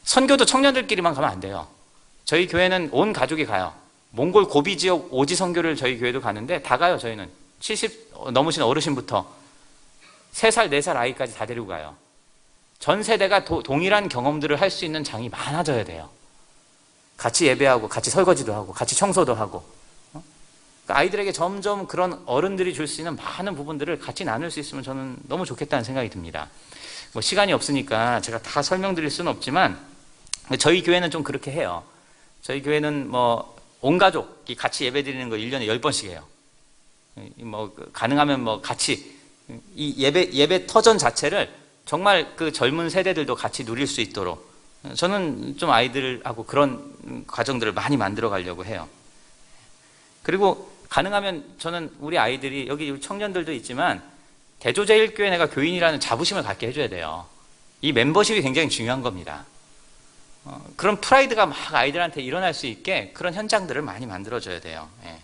선교도 청년들끼리만 가면 안 돼요. 저희 교회는 온 가족이 가요. 몽골 고비 지역 오지 선교를 저희 교회도 가는데 다 가요. 저희는 70 넘으신 어르신부터 3살, 4살 아이까지 다 데리고 가요. 전 세대가 동일한 경험들을 할 수 있는 장이 많아져야 돼요. 같이 예배하고 같이 설거지도 하고 같이 청소도 하고. 그러니까 아이들에게 점점 그런 어른들이 줄 수 있는 많은 부분들을 같이 나눌 수 있으면 저는 너무 좋겠다는 생각이 듭니다. 시간이 없으니까 제가 다 설명드릴 수는 없지만 저희 교회는 좀 그렇게 해요. 저희 교회는 온 가족이 같이 예배 드리는 거 1년에 10번씩 해요. 가능하면 같이 이 예배 터전 자체를 정말 그 젊은 세대들도 같이 누릴 수 있도록 저는 좀 아이들하고 그런 과정들을 많이 만들어 가려고 해요. 그리고 가능하면 저는 우리 아이들이 여기 청년들도 있지만 대조제일교회 내가 교인이라는 자부심을 갖게 해줘야 돼요. 이 멤버십이 굉장히 중요한 겁니다. 그런 프라이드가 막 아이들한테 일어날 수 있게 그런 현장들을 많이 만들어줘야 돼요. 예.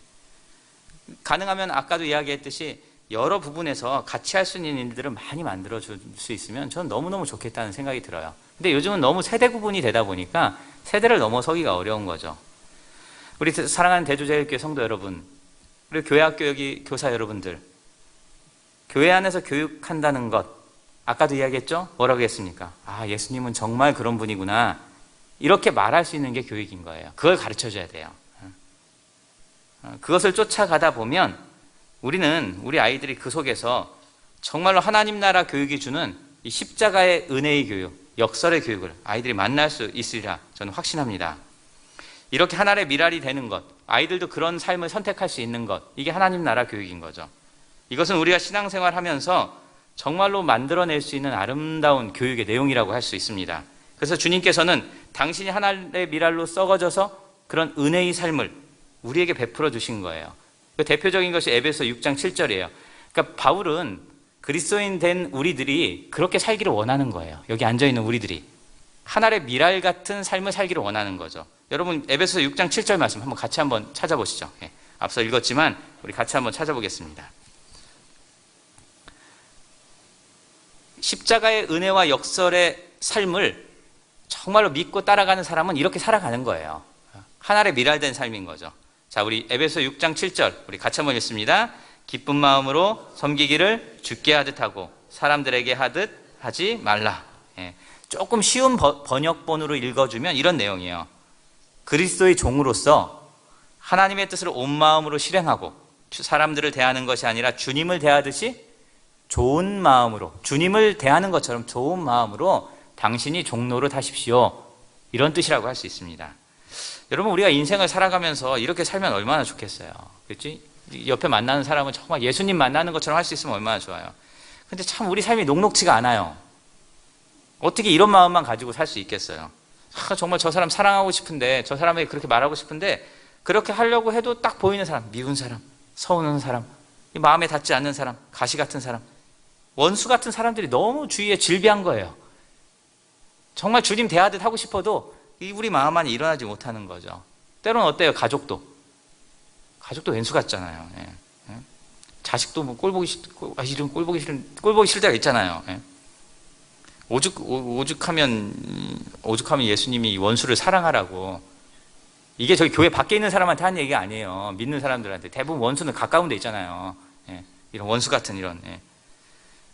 가능하면 아까도 이야기했듯이 여러 부분에서 같이 할 수 있는 일들을 많이 만들어줄 수 있으면 저는 너무너무 좋겠다는 생각이 들어요. 근데 요즘은 너무 세대 구분이 되다 보니까 세대를 넘어서기가 어려운 거죠. 우리 사랑하는 대조제일교회 성도 여러분, 그리고 교회학교 여기 교사 여러분들, 교회 안에서 교육한다는 것, 아까도 이야기했죠? 뭐라고 했습니까? 예수님은 정말 그런 분이구나, 이렇게 말할 수 있는 게 교육인 거예요. 그걸 가르쳐줘야 돼요. 그것을 쫓아가다 보면 우리는 우리 아이들이 그 속에서 정말로 하나님 나라 교육이 주는 이 십자가의 은혜의 교육, 역설의 교육을 아이들이 만날 수 있으리라 저는 확신합니다. 이렇게 하나의 미랄이 되는 것, 아이들도 그런 삶을 선택할 수 있는 것, 이게 하나님 나라 교육인 거죠. 이것은 우리가 신앙생활 하면서 정말로 만들어낼 수 있는 아름다운 교육의 내용이라고 할 수 있습니다. 그래서 주님께서는 당신이 하나의 미랄로 썩어져서 그런 은혜의 삶을 우리에게 베풀어 주신 거예요. 그 대표적인 것이 에베소 6장 7절이에요. 그러니까 바울은 그리스도인 된 우리들이 그렇게 살기를 원하는 거예요. 여기 앉아있는 우리들이 하나의 미랄 같은 삶을 살기를 원하는 거죠. 여러분 에베소 6장 7절 말씀 한번 같이 한번 찾아보시죠. 앞서 읽었지만 우리 같이 한번 찾아보겠습니다. 십자가의 은혜와 역설의 삶을 정말로 믿고 따라가는 사람은 이렇게 살아가는 거예요. 하나의 미랄된 삶인 거죠. 자, 우리 에베소 6장 7절 우리 같이 한번 읽습니다. 기쁜 마음으로 섬기기를 주께 하듯 하고 사람들에게 하듯 하지 말라. 조금 쉬운 번역본으로 읽어주면 이런 내용이에요. 그리스도의 종으로서 하나님의 뜻을 온 마음으로 실행하고 사람들을 대하는 것이 아니라 주님을 대하듯이 좋은 마음으로, 주님을 대하는 것처럼 좋은 마음으로 당신이 종노릇 하십시오. 이런 뜻이라고 할 수 있습니다. 여러분, 우리가 인생을 살아가면서 이렇게 살면 얼마나 좋겠어요. 그렇지? 옆에 만나는 사람은 정말 예수님 만나는 것처럼 할 수 있으면 얼마나 좋아요. 근데 참 우리 삶이 녹록지가 않아요. 어떻게 이런 마음만 가지고 살 수 있겠어요? 정말 저 사람 사랑하고 싶은데, 저 사람에게 그렇게 말하고 싶은데 그렇게 하려고 해도 딱 보이는 사람, 미운 사람, 서운한 사람, 마음에 닿지 않는 사람, 가시 같은 사람, 원수 같은 사람들이 너무 주위에 질비한 거예요. 정말 주님 대하듯 하고 싶어도 우리 마음 안에 일어나지 못하는 거죠. 때로는 어때요? 가족도 왼수 같잖아요. 자식도 뭐 꼴 보기 싫을 때가 있잖아요. 오죽하면 예수님이 원수를 사랑하라고. 이게 저기 교회 밖에 있는 사람한테 하는 얘기가 아니에요. 믿는 사람들한테. 대부분 원수는 가까운 데 있잖아요. 이런 원수 같은 이런.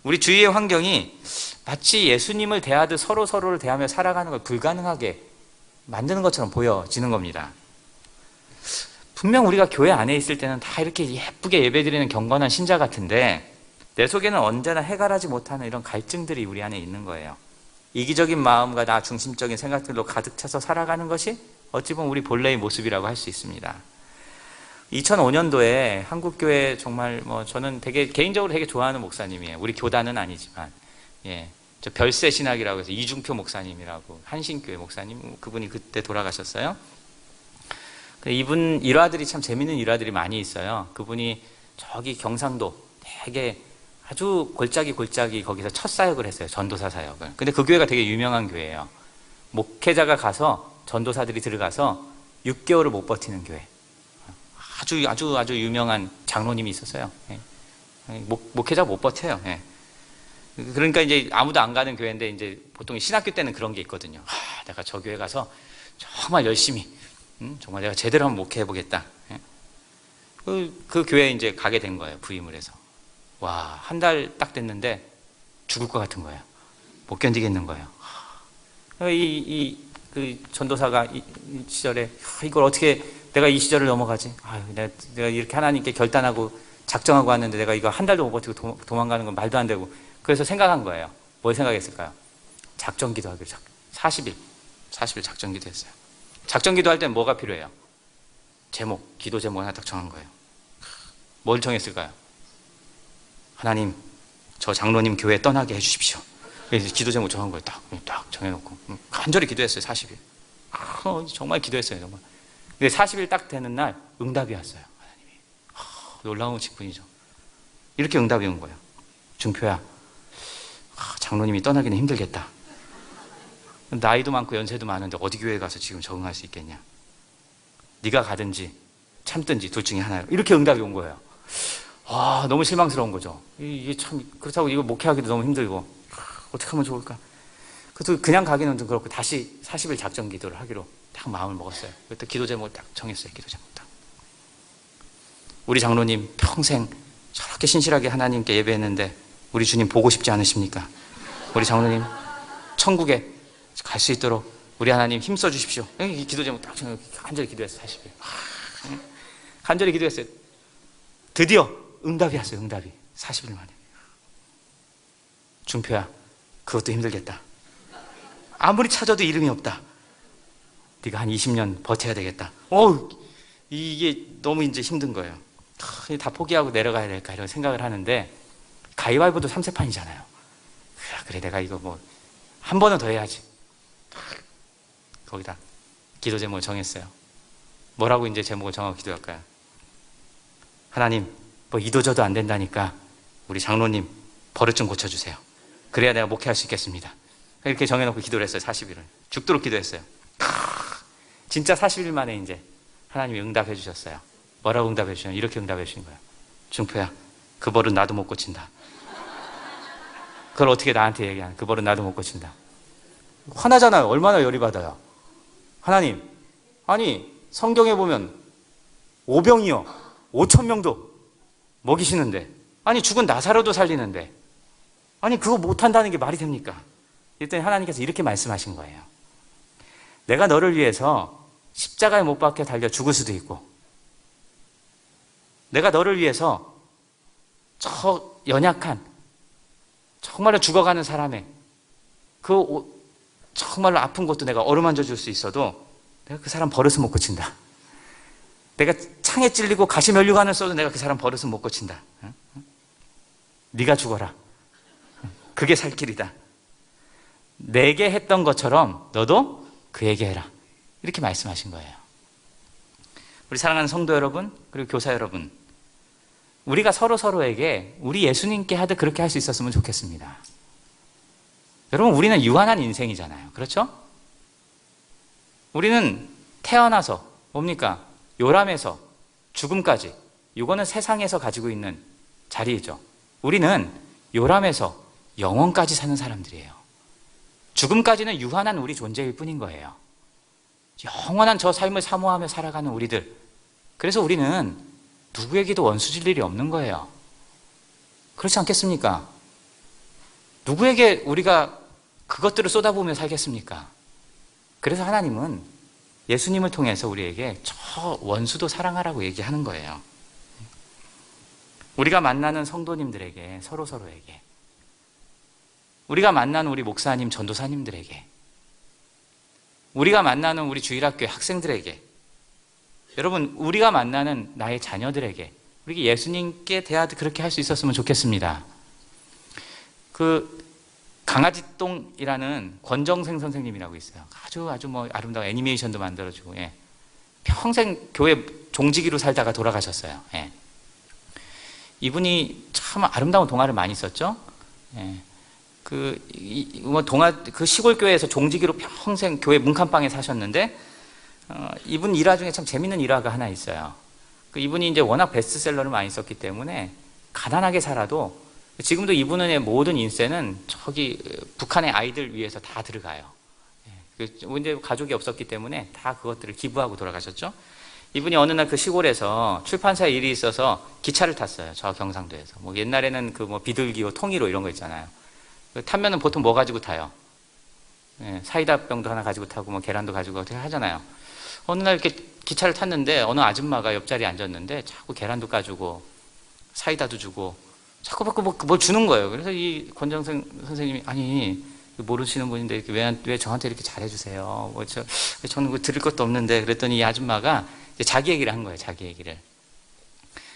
우리 주위의 환경이 마치 예수님을 대하듯 서로를 대하며 살아가는 걸 불가능하게 만드는 것처럼 보여지는 겁니다. 분명 우리가 교회 안에 있을 때는 다 이렇게 예쁘게 예배드리는 경건한 신자 같은데 내 속에는 언제나 해결하지 못하는 이런 갈증들이 우리 안에 있는 거예요. 이기적인 마음과 나 중심적인 생각들로 가득 차서 살아가는 것이 어찌 보면 우리 본래의 모습이라고 할 수 있습니다. 2005년도에 한국교회 정말 저는 개인적으로 되게 좋아하는 목사님이에요. 우리 교단은 아니지만, 저 별세 신학이라고 해서 이중표 목사님이라고 한신교회 목사님, 그분이 그때 돌아가셨어요. 이분 일화들이 참 재밌는 일화들이 많이 있어요. 그분이 저기 경상도 되게 아주 골짜기 거기서 첫 사역을 했어요. 전도사 사역을. 근데 그 교회가 되게 유명한 교회예요. 목회자가 가서 전도사들이 들어가서 6개월을 못 버티는 교회. 아주 유명한 장로님이 있었어요. 목회자 못 버텨요. 그러니까 이제 아무도 안 가는 교회인데 이제 보통 신학교 때는 그런 게 있거든요. 내가 저 교회 가서 정말 열심히, 정말 내가 제대로 한번 목회해 보겠다. 그 교회에 이제 가게 된 거예요. 부임을 해서. 와, 한 달 딱 됐는데 죽을 것 같은 거예요. 못 견디겠는 거예요. 그 전도사가 이 시절에 이걸 어떻게 내가 이 시절을 넘어가지? 내가 이렇게 하나님께 결단하고 작정하고 왔는데 내가 이거 한 달도 못 버티고 도망가는 건 말도 안 되고. 그래서 생각한 거예요. 뭘 생각했을까요? 작전 기도하기로 40일 작전 기도했어요. 작전 기도할 때는 뭐가 필요해요? 기도 제목 하나 딱 정한 거예요. 뭘 정했을까요? 하나님, 저 장로님 교회 떠나게 해주십시오. 그래서 기도 제목 정한 거예요. 딱 정해놓고 간절히 기도했어요. 40일. 정말 기도했어요. 정말. 근데 40일 딱 되는 날 응답이 왔어요. 하나님이. 놀라운 직분이죠. 이렇게 응답이 온 거예요. 중표야, 장로님이 떠나기는 힘들겠다. 나이도 많고 연세도 많은데 어디 교회에 가서 지금 적응할 수 있겠냐. 네가 가든지 참든지 둘 중에 하나요. 이렇게 응답이 온 거예요. 너무 실망스러운 거죠. 이게 참 그렇다고 이거 목회하기도 너무 힘들고 어떻게 하면 좋을까. 그래서 그냥 가기는 좀 그렇고 다시 40일 작전 기도를 하기로 딱 마음을 먹었어요. 그때 기도 제목을 딱 정했어요. 기도 제목 딱. 우리 장로님 평생 저렇게 신실하게 하나님께 예배했는데 우리 주님 보고 싶지 않으십니까? 우리 장로님 천국에 갈 수 있도록 우리 하나님 힘써 주십시오. 이 기도 제목 딱 정해서 간절히 기도했어요. 40일. 간절히 기도했어요. 드디어 응답이 왔어요. 응답이 40일 만에. 중표야, 그것도 힘들겠다. 아무리 찾아도 이름이 없다. 네가 한 20년 버텨야 되겠다. 이게 너무 이제 힘든 거예요. 다 포기하고 내려가야 될까 이런 생각을 하는데, 가위바위보도 3세판이잖아요. 그래 내가 이거 뭐 한 번은 더 해야지. 거기다 기도 제목을 정했어요. 뭐라고 이제 제목을 정하고 기도할까요? 하나님, 뭐 이도저도 안 된다니까 우리 장로님 버릇 좀 고쳐주세요. 그래야 내가 목회할 수 있겠습니다. 이렇게 정해놓고 기도를 했어요. 40일을 죽도록 기도했어요. 진짜 40일 만에 이제 하나님이 응답해 주셨어요. 뭐라고 응답해 주셨냐? 이렇게 응답해 주신 거예요. 중표야, 그 버릇 나도 못 고친다. 그걸 어떻게 나한테 얘기하는? 그 버릇 나도 못 고친다. 화나잖아요. 얼마나 열이 받아요. 하나님, 아니 성경에 보면 오병이어 5,000명도 먹이시는데, 아니 죽은 나사로도 살리는데, 아니 그거 못한다는 게 말이 됩니까? 그랬더니 하나님께서 이렇게 말씀하신 거예요. 내가 너를 위해서 십자가에 못 박혀 달려 죽을 수도 있고, 내가 너를 위해서 저 연약한 정말로 죽어가는 사람의 그 정말로 아픈 것도 내가 어루만져 줄 수 있어도 내가 그 사람 버릇을 못 고친다. 내가 창에 찔리고 가시 면류관을 써도 내가 그 사람 버릇을 못 고친다. 네가 죽어라. 그게 살 길이다. 내게 했던 것처럼 너도 그에게 해라. 이렇게 말씀하신 거예요. 우리 사랑하는 성도 여러분, 그리고 교사 여러분, 우리가 서로에게 우리 예수님께 하듯 그렇게 할 수 있었으면 좋겠습니다. 여러분, 우리는 유한한 인생이잖아요. 그렇죠? 우리는 태어나서 뭡니까? 요람에서 죽음까지, 이거는 세상에서 가지고 있는 자리이죠. 우리는 요람에서 영원까지 사는 사람들이에요. 죽음까지는 유한한 우리 존재일 뿐인 거예요. 영원한 저 삶을 사모하며 살아가는 우리들. 그래서 우리는 누구에게도 원수질 일이 없는 거예요. 그렇지 않겠습니까? 누구에게 우리가 그것들을 쏟아부으며 살겠습니까? 그래서 하나님은 예수님을 통해서 우리에게 저 원수도 사랑하라고 얘기하는 거예요. 우리가 만나는 성도님들에게, 서로에게, 우리가 만나는 우리 목사님, 전도사님들에게, 우리가 만나는 우리 주일학교 학생들에게, 여러분, 우리가 만나는 나의 자녀들에게, 우리 예수님께 대하듯 그렇게 할 수 있었으면 좋겠습니다. 그 강아지똥이라는 권정생 선생님이라고 있어요. 아주 뭐 아름다운 애니메이션도 만들어주고, 예. 평생 교회 종지기로 살다가 돌아가셨어요. 예. 이분이 참 아름다운 동화를 많이 썼죠. 예. 그 시골 교회에서 종지기로 평생 교회 문칸방에 사셨는데, 이분 일화 중에 참 재밌는 일화가 하나 있어요. 이분이 이제 워낙 베스트셀러를 많이 썼기 때문에 가난하게 살아도, 지금도 이분의 모든 인세는 저기 북한의 아이들 위해서 다 들어가요. 이제 가족이 없었기 때문에 다 그것들을 기부하고 돌아가셨죠. 이분이 어느 날 그 시골에서 출판사에 일이 있어서 기차를 탔어요. 저 경상도에서. 뭐 옛날에는 그 뭐 비둘기호, 통일호 이런 거 있잖아요. 타면은 보통 뭐 가지고 타요? 예, 사이다 병도 하나 가지고 타고 뭐 계란도 가지고 어떻게 하잖아요. 어느 날 이렇게 기차를 탔는데 어느 아줌마가 옆자리에 앉았는데 자꾸 계란도 까주고 사이다도 주고 자꾸 뭘 주는 거예요. 그래서 이 권정생 선생님이, 아니 모르시는 분인데 이렇게 왜 저한테 이렇게 잘해주세요? 저는 뭐 드릴 것도 없는데. 그랬더니 이 아줌마가 이제 자기 얘기를 한 거예요. 자기 얘기를.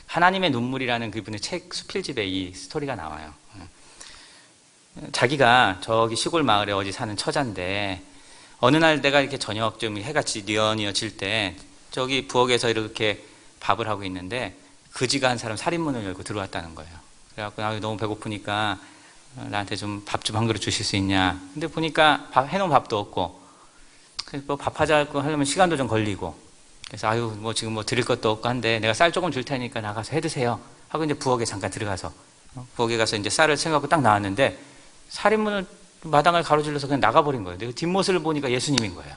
하나님의 눈물이라는 그분의 책 수필집에 이 스토리가 나와요. 자기가 저기 시골 마을에 어디 사는 처자인데, 어느 날 내가 이렇게 저녁 좀 해가 뉘어뉘어 질 때 저기 부엌에서 이렇게 밥을 하고 있는데 그지가 한 사람 살인문을 열고 들어왔다는 거예요. 그래갖고 나 너무 배고프니까 나한테 좀 밥 좀 한 그릇 주실 수 있냐. 근데 보니까 해놓은 밥도 없고, 그래서 뭐 밥 하자고 하려면 시간도 좀 걸리고, 그래서 뭐 지금 뭐 드릴 것도 없고 한데 내가 쌀 조금 줄 테니까 나가서 해 드세요 하고 이제 부엌에 잠깐 들어가서, 부엌에 가서 이제 쌀을 챙겨갖고 딱 나왔는데 살인문을 마당을 가로질러서 그냥 나가버린 거예요. 내가 뒷모습을 보니까 예수님인 거예요.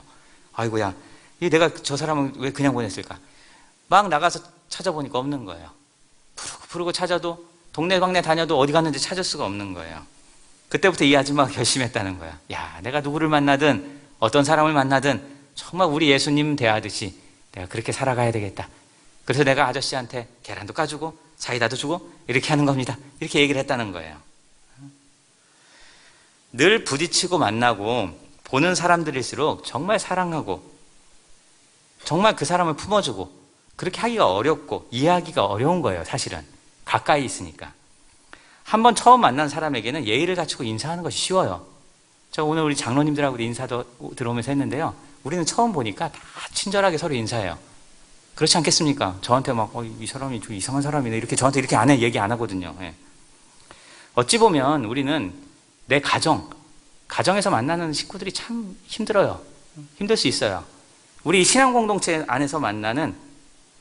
아이고야, 내가 저 사람은 왜 그냥 보냈을까? 막 나가서 찾아보니까 없는 거예요. 부르고 찾아도, 동네 방네 다녀도 어디 갔는지 찾을 수가 없는 거예요. 그때부터 이 아줌마가 결심했다는 거야. 야, 내가 누구를 만나든 어떤 사람을 만나든 정말 우리 예수님 대하듯이 내가 그렇게 살아가야 되겠다. 그래서 내가 아저씨한테 계란도 까주고 사이다도 주고 이렇게 하는 겁니다. 이렇게 얘기를 했다는 거예요. 늘 부딪히고 만나고 보는 사람들일수록 정말 사랑하고 정말 그 사람을 품어주고 그렇게 하기가 어렵고 이해하기가 어려운 거예요. 사실은 가까이 있으니까. 한번 처음 만난 사람에게는 예의를 갖추고 인사하는 것이 쉬워요. 저 오늘 우리 장로님들하고 인사도 들어오면서 했는데요, 우리는 처음 보니까 다 친절하게 서로 인사해요. 그렇지 않겠습니까? 저한테 막 이 사람이 좀 이상한 사람이네 이렇게 저한테 이렇게 안 해, 얘기 안 하거든요. 예. 어찌 보면 우리는 내 가정에서 만나는 식구들이 참 힘들어요. 힘들 수 있어요. 우리 신앙 공동체 안에서 만나는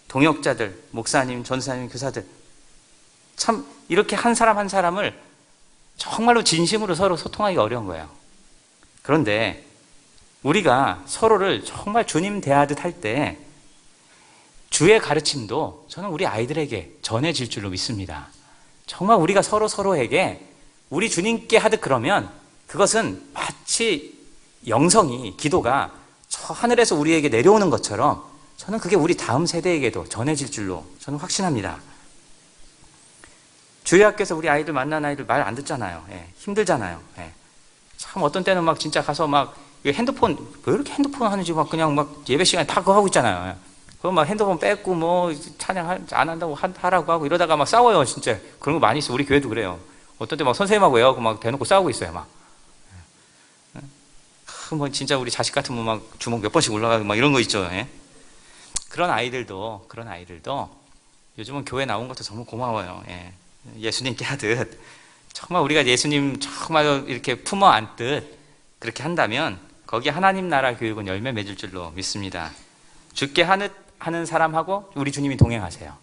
동역자들, 목사님, 전사님, 교사들, 참 이렇게 한 사람 한 사람을 정말로 진심으로 서로 소통하기가 어려운 거예요. 그런데 우리가 서로를 정말 주님 대하듯 할 때 주의 가르침도 저는 우리 아이들에게 전해질 줄로 믿습니다. 정말 우리가 서로에게 우리 주님께 하듯 그러면 그것은 마치 영성이, 기도가 저 하늘에서 우리에게 내려오는 것처럼 저는 그게 우리 다음 세대에게도 전해질 줄로 저는 확신합니다. 주일 학교에서 우리 아이들 만난 아이들 말 안 듣잖아요. 예, 힘들잖아요. 예. 참 어떤 때는 막 진짜 가서 막 핸드폰, 왜 이렇게 핸드폰 하는지 막 그냥 막 예배 시간에 다 그거 하고 있잖아요. 예. 그거 막 핸드폰 뺏고 뭐 찬양 안 한다고 하라고 하고 이러다가 막 싸워요. 진짜 그런 거 많이 있어. 우리 교회도 그래요. 어떤 때 막 선생님하고 애하고 막 대놓고 싸우고 있어요. 막. 뭐 진짜 우리 자식 같으면 막 주먹 몇 번씩 올라가고 막 이런 거 있죠. 예? 그런 아이들도 요즘은 교회 나온 것도 정말 고마워요. 예. 예수님께 하듯 정말 우리가 예수님 정말 이렇게 품어 안듯 그렇게 한다면 거기에 하나님 나라 교육은 열매 맺을 줄로 믿습니다. 주께 하는 사람하고 우리 주님이 동행하세요.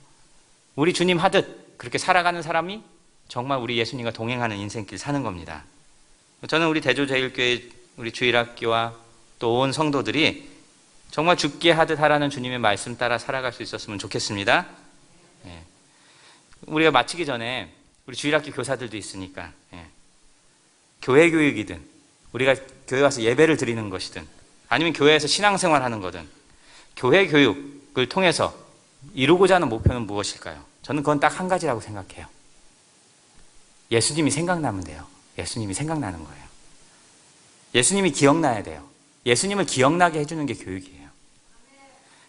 우리 주님 하듯 그렇게 살아가는 사람이 정말 우리 예수님과 동행하는 인생길 사는 겁니다. 저는 우리 대조제일교회 우리 주일학교와 또 온 성도들이 정말 주께 하듯 하라는 주님의 말씀 따라 살아갈 수 있었으면 좋겠습니다. 예. 우리가 마치기 전에 우리 주일학교 교사들도 있으니까 교회 교육이든 우리가 교회 와서 예배를 드리는 것이든 아니면 교회에서 신앙생활하는 거든 교회 교육을 통해서 이루고자 하는 목표는 무엇일까요? 저는 그건 딱 한 가지라고 생각해요. 예수님이 생각나면 돼요. 예수님이 생각나는 거예요. 예수님이 기억나야 돼요. 예수님을 기억나게 해주는 게 교육이에요.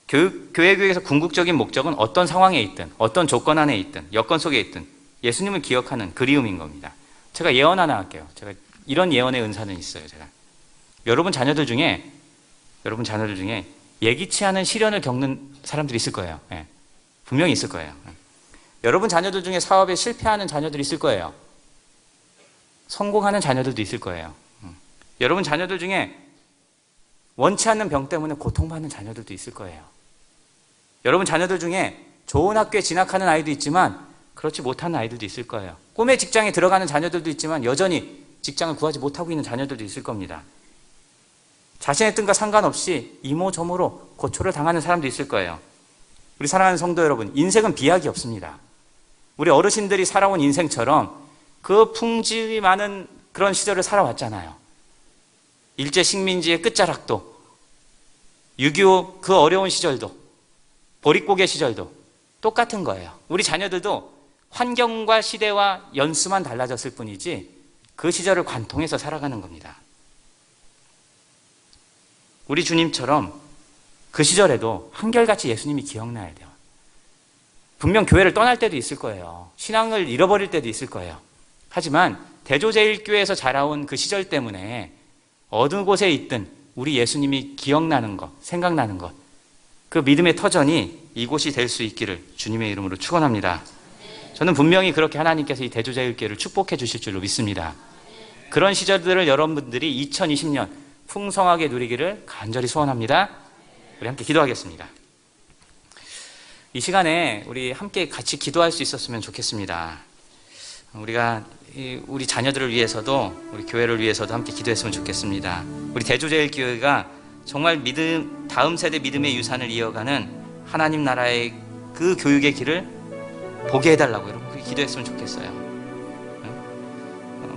교회 교육에서 궁극적인 목적은 어떤 상황에 있든 어떤 조건 안에 있든 여건 속에 있든 예수님을 기억하는 그리움인 겁니다. 제가 예언 하나 할게요. 제가 이런 예언의 은사는 있어요. 제가 여러분 자녀들 중에 예기치 않은 시련을 겪는 사람들이 있을 거예요. 예. 분명히 있을 거예요. 여러분 자녀들 중에 사업에 실패하는 자녀들이 있을 거예요. 성공하는 자녀들도 있을 거예요. 여러분 자녀들 중에 원치 않는 병 때문에 고통받는 자녀들도 있을 거예요. 여러분 자녀들 중에 좋은 학교에 진학하는 아이도 있지만 그렇지 못하는 아이들도 있을 거예요. 꿈의 직장에 들어가는 자녀들도 있지만 여전히 직장을 구하지 못하고 있는 자녀들도 있을 겁니다. 자신의 뜻과 상관없이 이모저모로 고초를 당하는 사람도 있을 거예요. 우리 사랑하는 성도 여러분, 인생은 비약이 없습니다. 우리 어르신들이 살아온 인생처럼 그 풍집이 많은 그런 시절을 살아왔잖아요. 일제식민지의 끝자락도, 6.25 그 어려운 시절도, 보릿고개 시절도 똑같은 거예요. 우리 자녀들도 환경과 시대와 연수만 달라졌을 뿐이지 그 시절을 관통해서 살아가는 겁니다. 우리 주님처럼 그 시절에도 한결같이 예수님이 기억나야 돼요. 분명 교회를 떠날 때도 있을 거예요. 신앙을 잃어버릴 때도 있을 거예요. 하지만 대조제일교회에서 자라온 그 시절 때문에 어느 곳에 있든 우리 예수님이 기억나는 것, 생각나는 것, 그 믿음의 터전이 이곳이 될 수 있기를 주님의 이름으로 축원합니다. 저는 분명히 그렇게 하나님께서 이 대조제일교회를 축복해 주실 줄로 믿습니다. 그런 시절들을 여러분들이 2020년 풍성하게 누리기를 간절히 소원합니다. 우리 함께 기도하겠습니다. 이 시간에 우리 함께 같이 기도할 수 있었으면 좋겠습니다. 우리가 우리 자녀들을 위해서도 우리 교회를 위해서도 함께 기도했으면 좋겠습니다. 우리 대조제일교회가 정말 다음 세대 믿음의 유산을 이어가는 하나님 나라의 그 교육의 길을 보게 해달라고 여러분 그렇게 기도했으면 좋겠어요.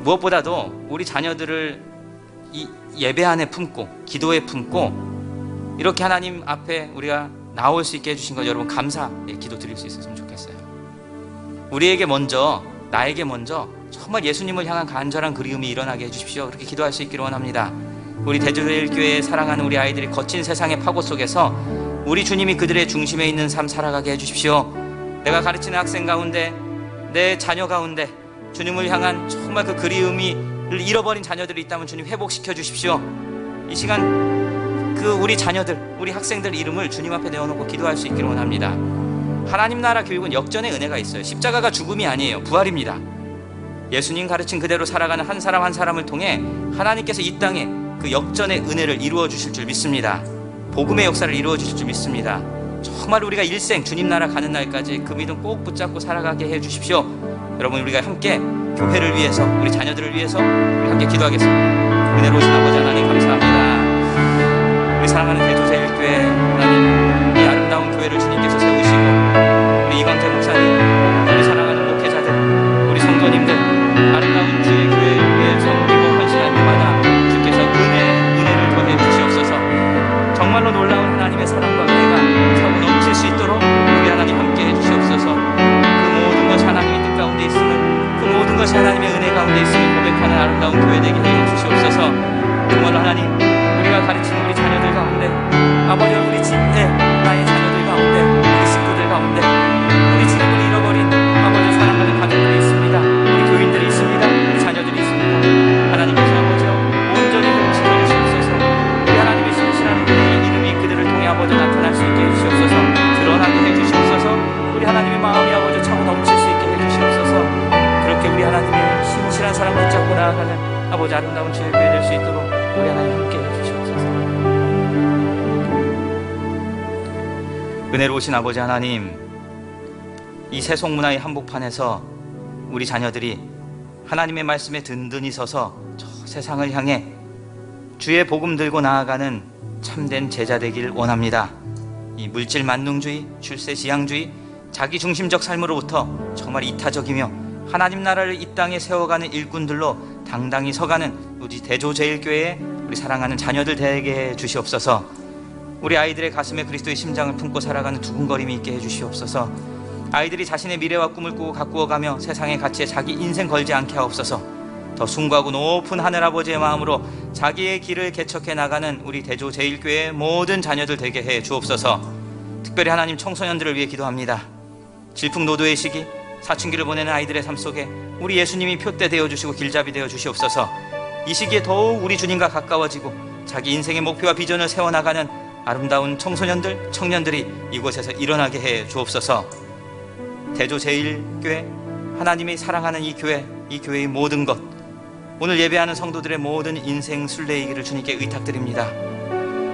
무엇보다도 우리 자녀들을 이 예배 안에 품고 기도에 품고 이렇게 하나님 앞에 우리가 나올 수 있게 해주신 것 여러분 감사의 기도 드릴 수 있었으면 좋겠어요. 나에게 먼저 정말 예수님을 향한 간절한 그리움이 일어나게 해주십시오. 그렇게 기도할 수 있기를 원합니다. 우리 대조제일교회 사랑하는 우리 아이들이 거친 세상의 파고 속에서 우리 주님이 그들의 중심에 있는 삶 살아가게 해주십시오. 내가 가르치는 학생 가운데, 내 자녀 가운데 주님을 향한 정말 그 그리움을 잃어버린 자녀들이 있다면 주님 회복시켜 주십시오. 이 시간 그 우리 자녀들, 우리 학생들 이름을 주님 앞에 내어놓고 기도할 수 있기를 원합니다. 하나님 나라 교육은 역전의 은혜가 있어요. 십자가가 죽음이 아니에요. 부활입니다. 예수님 가르친 그대로 살아가는 한 사람 한 사람을 통해 하나님께서 이 땅에 그 역전의 은혜를 이루어 주실 줄 믿습니다. 복음의 역사를 이루어 주실 줄 믿습니다. 정말 우리가 일생 주님 나라 가는 날까지 그 믿음 꼭 붙잡고 살아가게 해 주십시오. 여러분, 우리가 함께 교회를 위해서, 우리 자녀들을 위해서 우리 함께 기도하겠습니다. 은혜로우신 아버지 하나님 감사합니다. 우리 사랑하는 대조제일교회 하나님, 이 아름다운 교회를 주님께서 세우시고 우리 이광태 목사님, 우리 사랑하는 목회자들, 우리 성도님들 아름다운 주의 교회를 위해 섬기고 헌신할 때마다 주께서 은혜를 더해 주시옵소서. 정말로 놀라운 하나님의 사랑과 은혜가 차고 넘칠 수 있도록 우리 하나님 함께 해주시옵소서. 그 모든 것이 하나님의 뜻 가운데 있음을, 그 모든 것이 하나님의 은혜 가운데 있음을 고백하는 아름다운 교회 되게 해주시옵소서. 정말로 하나님, 우리가 가르치는 우리 자녀들 가운데, 아버지 우리 집에 나의 자녀들 가운데, 우리 식구들 가운데 우리 주님을 잃어버린 아버지 사랑하는 가족들이 있습니다. 우리 교인들이 있습니다. 우리 자녀들이 있습니다. 하나님께서 아버지여 온전히 회복시켜 주시옵소서. 우리 하나님의 신실한 은혜의 이름이 그들을 통해 아버지 나타날 수 있게 해주시옵소서. 드러나게 해주시옵소서. 우리 하나님의 마음이 아버지 차고 넘칠 수 있게 해주시옵소서. 그렇게 우리 하나님의 신실한 사랑 붙잡고 나아가는 아버지 아름다운 주의 교회 될 수 있도록 우리 하나님 함께 해주시옵소서. 은혜로우신 아버지 하나님, 이 세속문화의 한복판에서 우리 자녀들이 하나님의 말씀에 든든히 서서 저 세상을 향해 주의 복음 들고 나아가는 참된 제자 되길 원합니다. 이 물질 만능주의, 출세 지향주의, 자기중심적 삶으로부터 정말 이타적이며 하나님 나라를 이 땅에 세워가는 일꾼들로 당당히 서가는 우리 대조제일교회에 우리 사랑하는 자녀들 되게 해 주시옵소서. 우리 아이들의 가슴에 그리스도의 심장을 품고 살아가는 두근거림이 있게 해 주시옵소서. 아이들이 자신의 미래와 꿈을 꾸고 가꾸어가며 세상의 가치에 자기 인생 걸지 않게 하옵소서. 더 숭고하고 높은 하늘아버지의 마음으로 자기의 길을 개척해 나가는 우리 대조제일교회의 모든 자녀들 되게 해 주옵소서. 특별히 하나님 청소년들을 위해 기도합니다. 질풍노도의 시기, 사춘기를 보내는 아이들의 삶 속에 우리 예수님이 표대 되어주시고 길잡이 되어주시옵소서. 이 시기에 더욱 우리 주님과 가까워지고 자기 인생의 목표와 비전을 세워나가는 아름다운 청소년들, 청년들이 이곳에서 일어나게 해 주옵소서. 대조제일교회, 하나님이 사랑하는 이 교회의 모든 것, 오늘 예배하는 성도들의 모든 인생 순례이기를 주님께 의탁드립니다.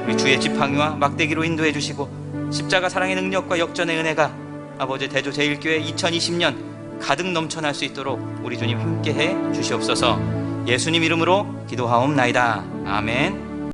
우리 주의 지팡이와 막대기로 인도해 주시고 십자가 사랑의 능력과 역전의 은혜가 아버지 대조제일교회 2020년 가득 넘쳐날 수 있도록 우리 주님 함께해 주시옵소서. 예수님 이름으로 기도하옵나이다. 아멘.